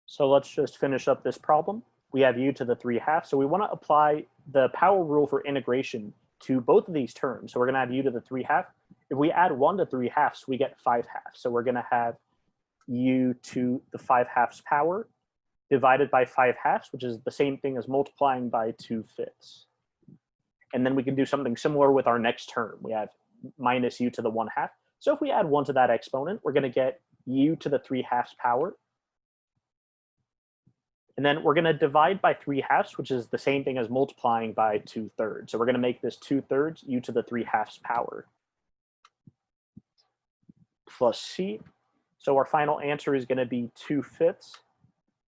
Speaker 1: So let's just finish up this problem. We have u to the 3/2. So we want to apply the power rule for integration to both of these terms. So we're going to have u to the 3/2. If we add 1 to 3/2, we get 5/2. So we're going to have u to the 5/2 power divided by 5/2, which is the same thing as multiplying by 2/5. And then we can do something similar with our next term. We have minus u to the 1/2. So if we add 1 to that exponent, we're going to get u to the 3/2 power. And then we're going to divide by 3/2, which is the same thing as multiplying by 2/3. So we're going to make this 2/3 u to the 3/2 power plus c. So our final answer is going to be 2/5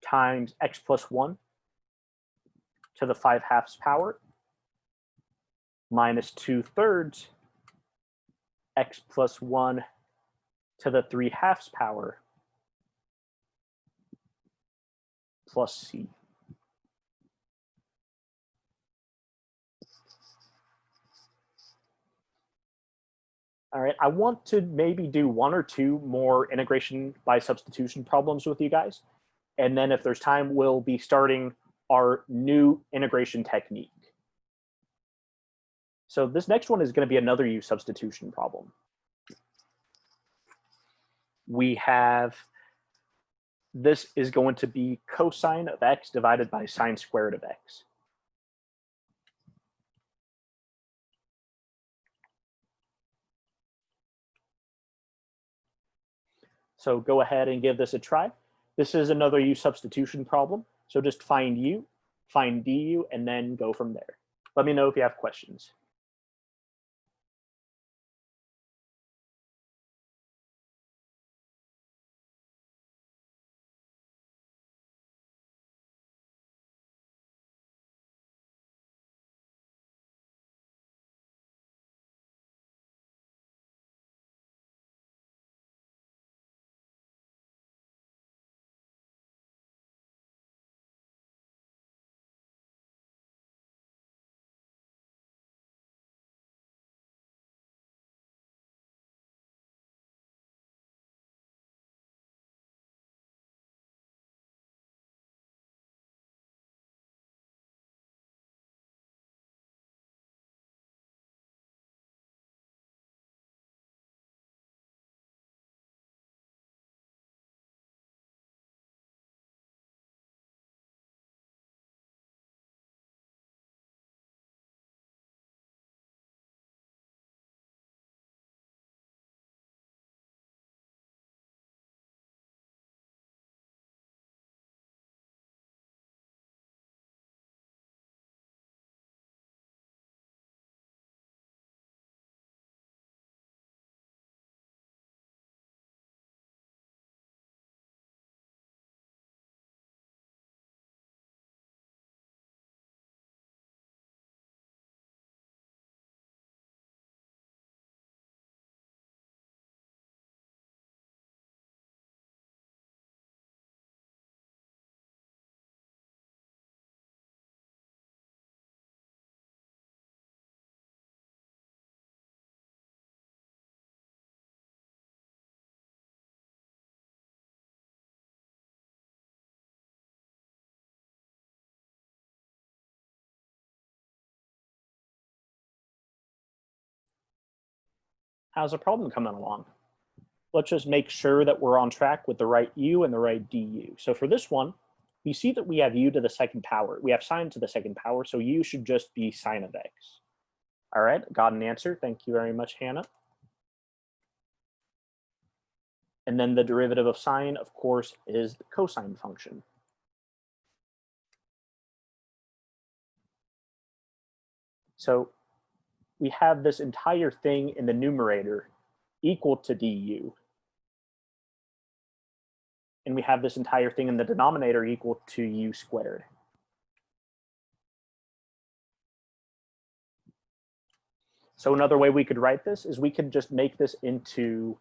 Speaker 1: times x plus 1 to the 5/2 power minus 2/3 x plus 1 to the 3/2 power plus c. All right, I want to maybe do 1 or 2 more integration by substitution problems with you guys. And then if there's time, we'll be starting our new integration technique. So this next one is going to be another U-substitution problem. We have, this is going to be cosine of x divided by sine squared of x. So go ahead and give this a try. This is another U-substitution problem. So just find u, find du, and then go from there. Let me know if you have questions. How's the problem coming along? Let's just make sure that we're on track with the right u and the right du. So for this one, we see that we have u to the second power. We have sine to the second power, so u should just be sine of x. All right, got an answer. Thank you very much, Hannah. And then the derivative of sine, of course, is the cosine function. So we have this entire thing in the numerator equal to du. And we have this entire thing in the denominator equal to u squared. So another way we could write this is we could just make this into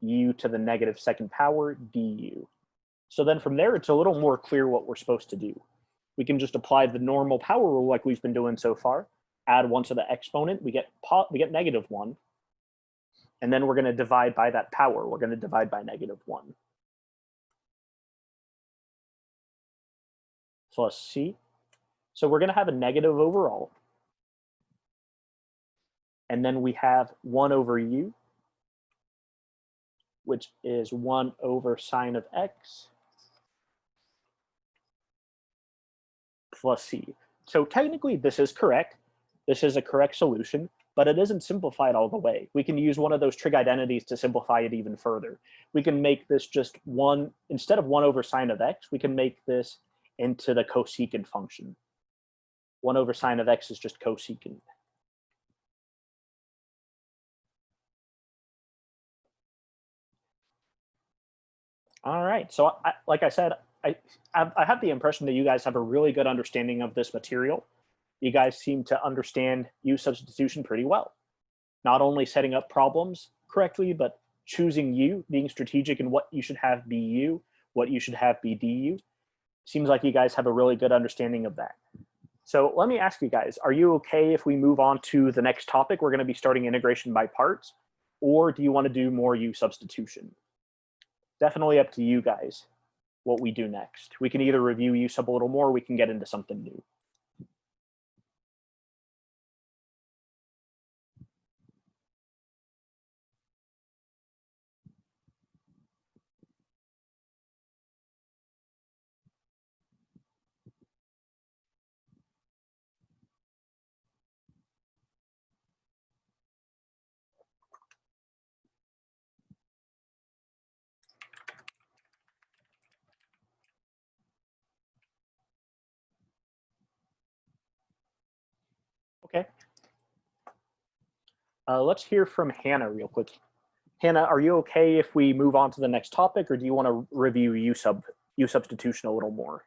Speaker 1: u to the negative second power du. So then from there, it's a little more clear what we're supposed to do. We can just apply the normal power rule like we've been doing so far, add 1 to the exponent, we get -1, and then we're going to divide by that power. We're going to divide by -1. plus c. So we're going to have a negative overall. And then we have 1 over u, which is 1 over sine of x plus c. So technically this is correct. This is a correct solution, but it isn't simplified all the way. We can use one of those trig identities to simplify it even further. We can make this just 1, instead of 1 over sine of x, we can make this into the cosecant function. 1 over sine of x is just cosecant. All right, so like I said, I have the impression that you guys have a really good understanding of this material. You guys seem to understand U-substitution pretty well. Not only setting up problems correctly, but choosing U, being strategic in what you should have be U, what you should have be du. Seems like you guys have a really good understanding of that. So let me ask you guys, are you okay if we move on to the next topic? We're going to be starting integration by parts, or do you want to do more U-substitution? Definitely up to you guys what we do next. We can either review U-sub a little more, or we can get into something new. Okay. Let's hear from Hannah real quick. Hannah, are you okay if we move on to the next topic, or do you want to review U-substitution a little more?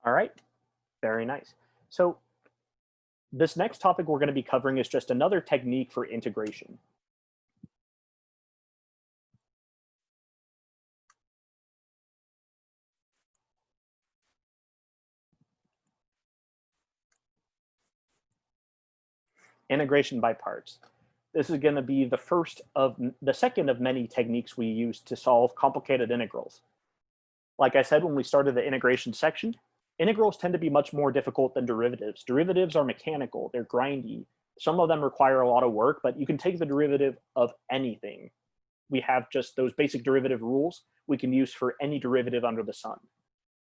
Speaker 1: All right, very nice. So this next topic we're going to be covering is just another technique for integration. Integration by parts. This is going to be the second of many techniques we use to solve complicated integrals. Like I said when we started the integration section, integrals tend to be much more difficult than derivatives. Derivatives are mechanical, they're grindy. Some of them require a lot of work, but you can take the derivative of anything. We have just those basic derivative rules we can use for any derivative under the sun.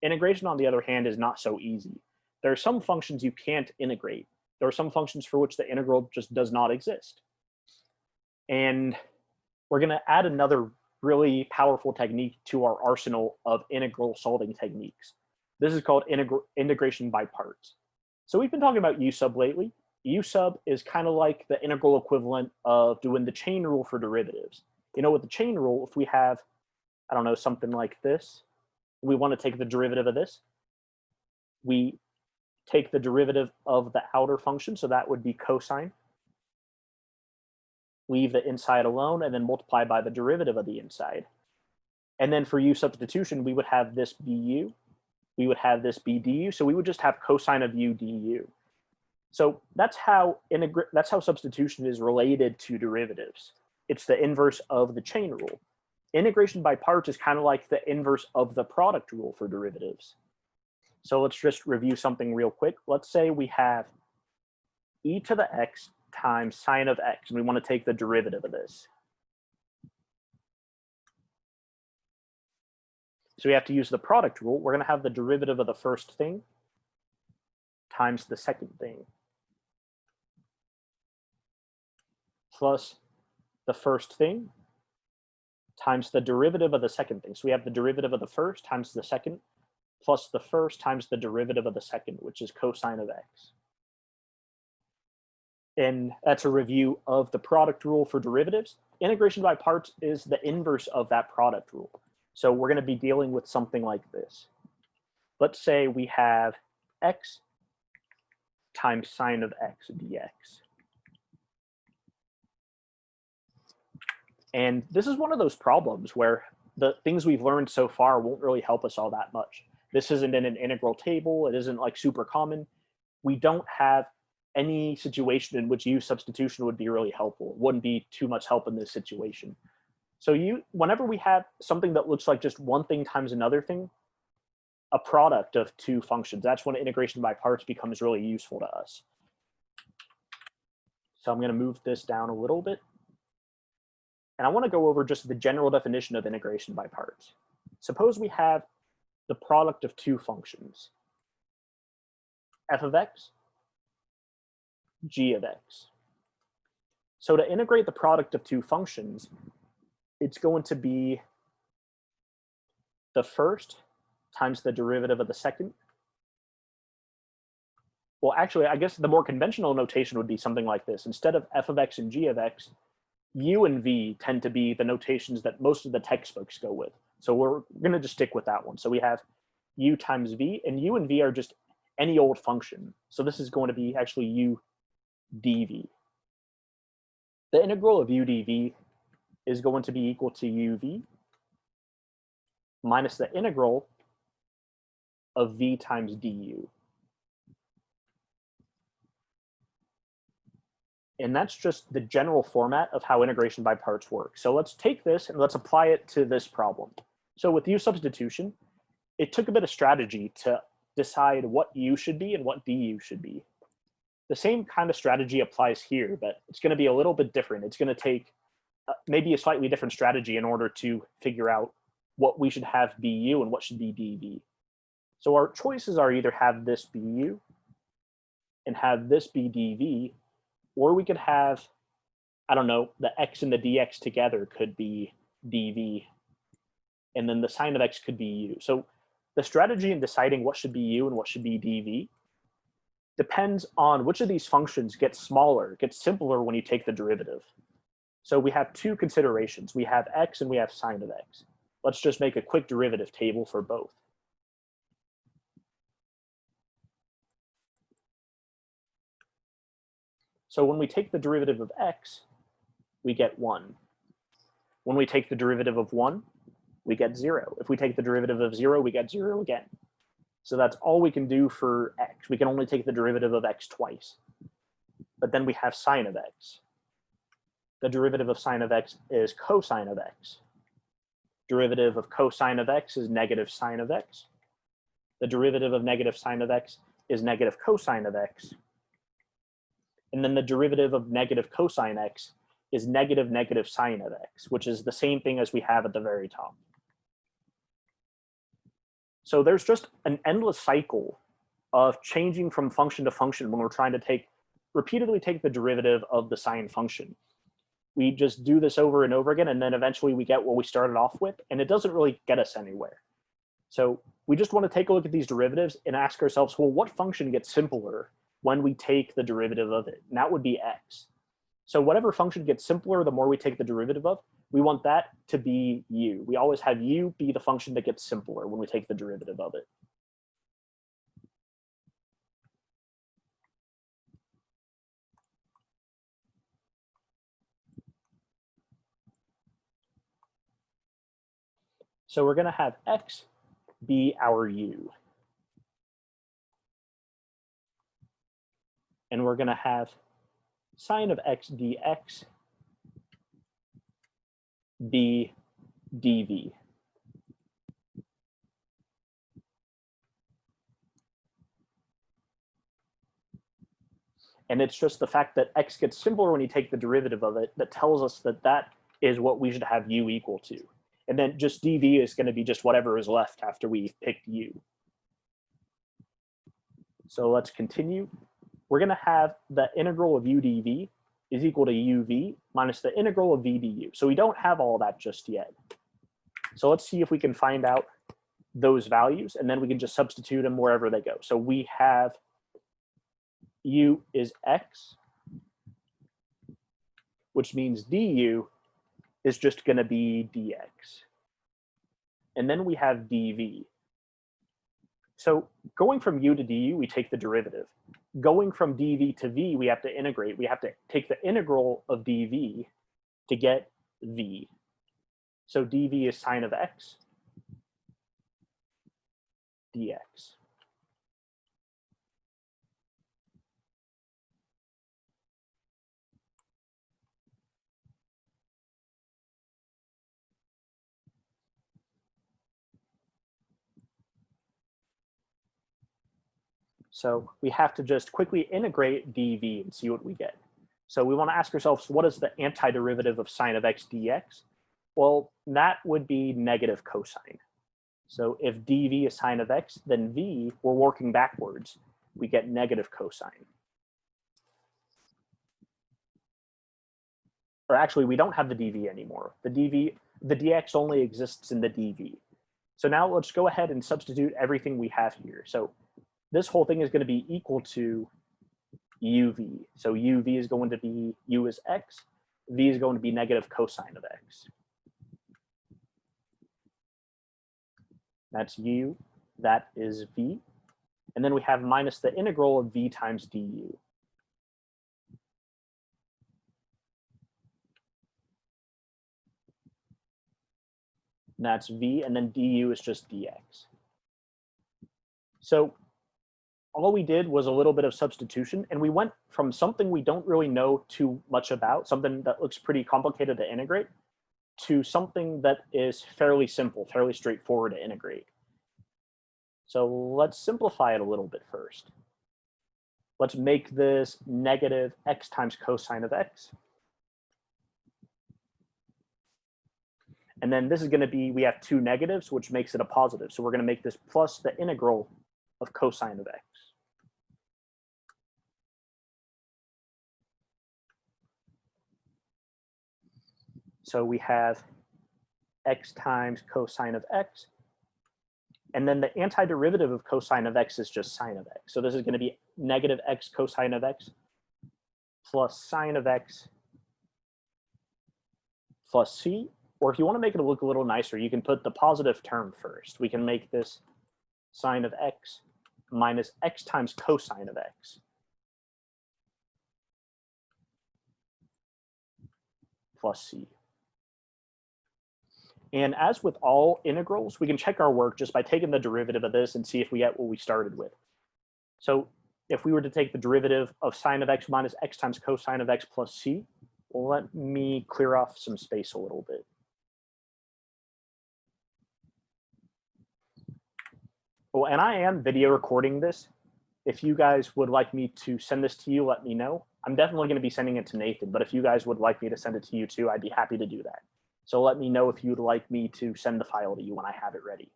Speaker 1: Integration, on the other hand, is not so easy. There are some functions you can't integrate. There are some functions for which the integral just does not exist. And we're going to add another really powerful technique to our arsenal of integral solving techniques. This is called integration by parts. So we've been talking about U-sub lately. U-sub is kind of like the integral equivalent of doing the chain rule for derivatives. You know, with the chain rule, if we have, I don't know, something like this, we want to take the derivative of this, we take the derivative of the outer function, so that would be cosine, leave the inside alone, and then multiply by the derivative of the inside. And then for U-substitution, we would have this be u, we would have this be du, so we would just have cosine of u du. So that's how substitution is related to derivatives. It's the inverse of the chain rule. Integration by parts is kind of like the inverse of the product rule for derivatives. So let's just review something real quick. Let's say we have e to the x times sine of x, and we want to take the derivative of this. So we have to use the product rule. We're going to have the derivative of the first thing times the second thing plus the first thing times the derivative of the second thing. So we have the derivative of the first times the second plus the first times the derivative of the second, which is cosine of x. And that's a review of the product rule for derivatives. Integration by parts is the inverse of that product rule. So we're going to be dealing with something like this. Let's say we have x times sine of x dx. And this is one of those problems where the things we've learned so far won't really help us all that much. This isn't in an integral table. It isn't like super common. we don't have any situation in which U-substitution would be really helpful. It wouldn't be too much help in this situation. So whenever we have something that looks like just one thing times another thing, a product of two functions, that's when integration by parts becomes really useful to us. So I'm going to move this down a little bit. And I want to go over just the general definition of integration by parts. Suppose we have the product of two functions, f of x, g of x. So to integrate the product of two functions, it's going to be the first times the derivative of the second. Well, actually, I guess the more conventional notation would be something like this. Instead of f of x and g of x, u and v tend to be the notations that most of the textbooks go with. So we're going to just stick with that one. So we have u times v, and u and v are just any old function. So this is going to be actually u dv. The integral of u dv is going to be equal to uv minus the integral of v times du. And that's just the general format of how integration by parts works. So let's take this and let's apply it to this problem. So with U-substitution, it took a bit of strategy to decide what u should be and what du should be. The same kind of strategy applies here, but it's going to be a little bit different. It's going to take maybe a slightly different strategy in order to figure out what we should have be u and what should be dv. So our choices are either have this be u and have this be dv, or we could have, I don't know, the x and the dx together could be dv, and then the sine of x could be u. So the strategy in deciding what should be u and what should be dv depends on which of these functions gets smaller, gets simpler when you take the derivative. So we have two considerations. We have x and we have sine of x. Let's just make a quick derivative table for both. So when we take the derivative of x, we get 1. When we take the derivative of 1, we get 0. If we take the derivative of 0, we get 0 again. So that's all we can do for x. We can only take the derivative of x twice. But then we have sine of x. The derivative of sine of x is cosine of x. Derivative of cosine of x is negative sine of x. The derivative of negative sine of x is negative cosine of x. And then the derivative of negative cosine x is negative negative sine of x, which is the same thing as we have at the very top. So there's just an endless cycle of changing from function to function when we're trying to repeatedly take the derivative of the sine function. We just do this over and over again, and then eventually we get what we started off with, and it doesn't really get us anywhere. So we just want to take a look at these derivatives and ask ourselves, well, what function gets simpler when we take the derivative of it? And that would be x. So whatever function gets simpler, the more we take the derivative of, we want that to be u. We always have u be the function that gets simpler when we take the derivative of it. So we're going to have x be our u. And we're going to have sine of x dx be dv. And it's just the fact that x gets simpler when you take the derivative of it that tells us that that is what we should have u equal to. And then just dv is going to be just whatever is left after we picked u. So let's continue. We're going to have the integral of u dv is equal to uv minus the integral of v du. So we don't have all that just yet. So let's see if we can find out those values, and then we can just substitute them wherever they go. So we have u is x, which means du is just going to be dx. And then we have dv. So going from u to du, we take the derivative. Going from dv to v, we have to integrate. We have to take the integral of dv to get v. So dv is sine of x dx. So we have to just quickly integrate dv and see what we get. So we want to ask ourselves, what is the antiderivative of sine of x dx? Well, that would be negative cosine. So if dv is sine of x, then v, we're working backwards. We get negative cosine. Or actually, we don't have the dv anymore. The dx only exists in the dv. So now let's go ahead and substitute everything we have here. So this whole thing is going to be equal to uv. So uv is going to be, u is x, v is going to be negative cosine of x. That's u, that is v. And then we have minus the integral of v times du. And that's v, and then du is just dx. So all we did was a little bit of substitution, and we went from something we don't really know too much about, something that looks pretty complicated to integrate, to something that is fairly simple, fairly straightforward to integrate. So let's simplify it a little bit first. Let's make this negative x times cosine of x. And then this is going to be, we have two negatives, which makes it a positive. So we're going to make this plus the integral of cosine of x. So we have x times cosine of x. And then the antiderivative of cosine of x is just sine of x. So this is going to be negative x cosine of x plus sine of x plus c. Or if you want to make it look a little nicer, you can put the positive term first. We can make this sine of x minus x times cosine of x plus c. And as with all integrals, we can check our work just by taking the derivative of this and see if we get what we started with. So if we were to take the derivative of sine of x minus x times cosine of x plus c, well, let me clear off some space a little bit. Oh, and I am video recording this. If you guys would like me to send this to you, let me know. I'm definitely going to be sending it to Nathan, but if you guys would like me to send it to you too, I'd be happy to do that. So let me know if you'd like me to send the file to you when I have it ready.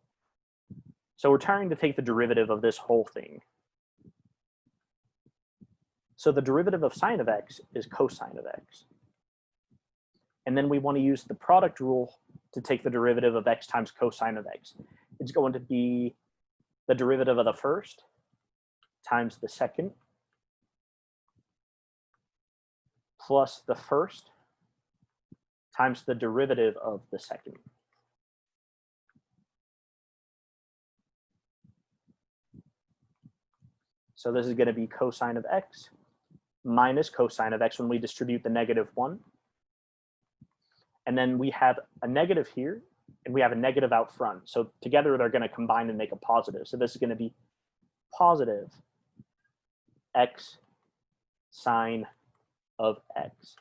Speaker 1: So we're trying to take the derivative of this whole thing. So the derivative of sine of x is cosine of x. And then we want to use the product rule to take the derivative of x times cosine of x. It's going to be the derivative of the first times the second plus the first times the derivative of the second. So this is going to be cosine of x minus cosine of x when we distribute the -1. And then we have a negative here, and we have a negative out front. So together they're going to combine and make a positive. So this is going to be positive x sine of x.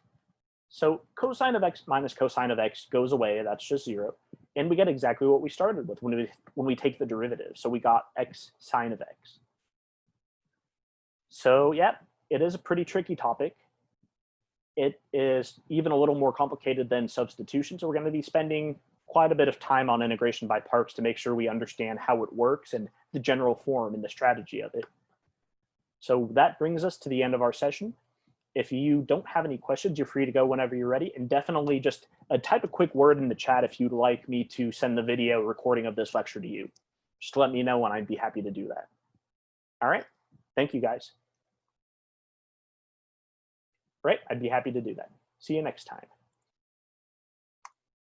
Speaker 1: So cosine of x minus cosine of x goes away. That's just 0. And we get exactly what we started with when we take the derivative. So we got x sine of x. So yeah, it is a pretty tricky topic. It is even a little more complicated than substitution. So we're going to be spending quite a bit of time on integration by parts to make sure we understand how it works and the general form and the strategy of it. So that brings us to the end of our session. If you don't have any questions, you're free to go whenever you're ready. And definitely just type a quick word in the chat if you'd like me to send the video recording of this lecture to you. Just let me know and I'd be happy to do that. All right. Thank you, guys. Right. I'd be happy to do that. See you next time.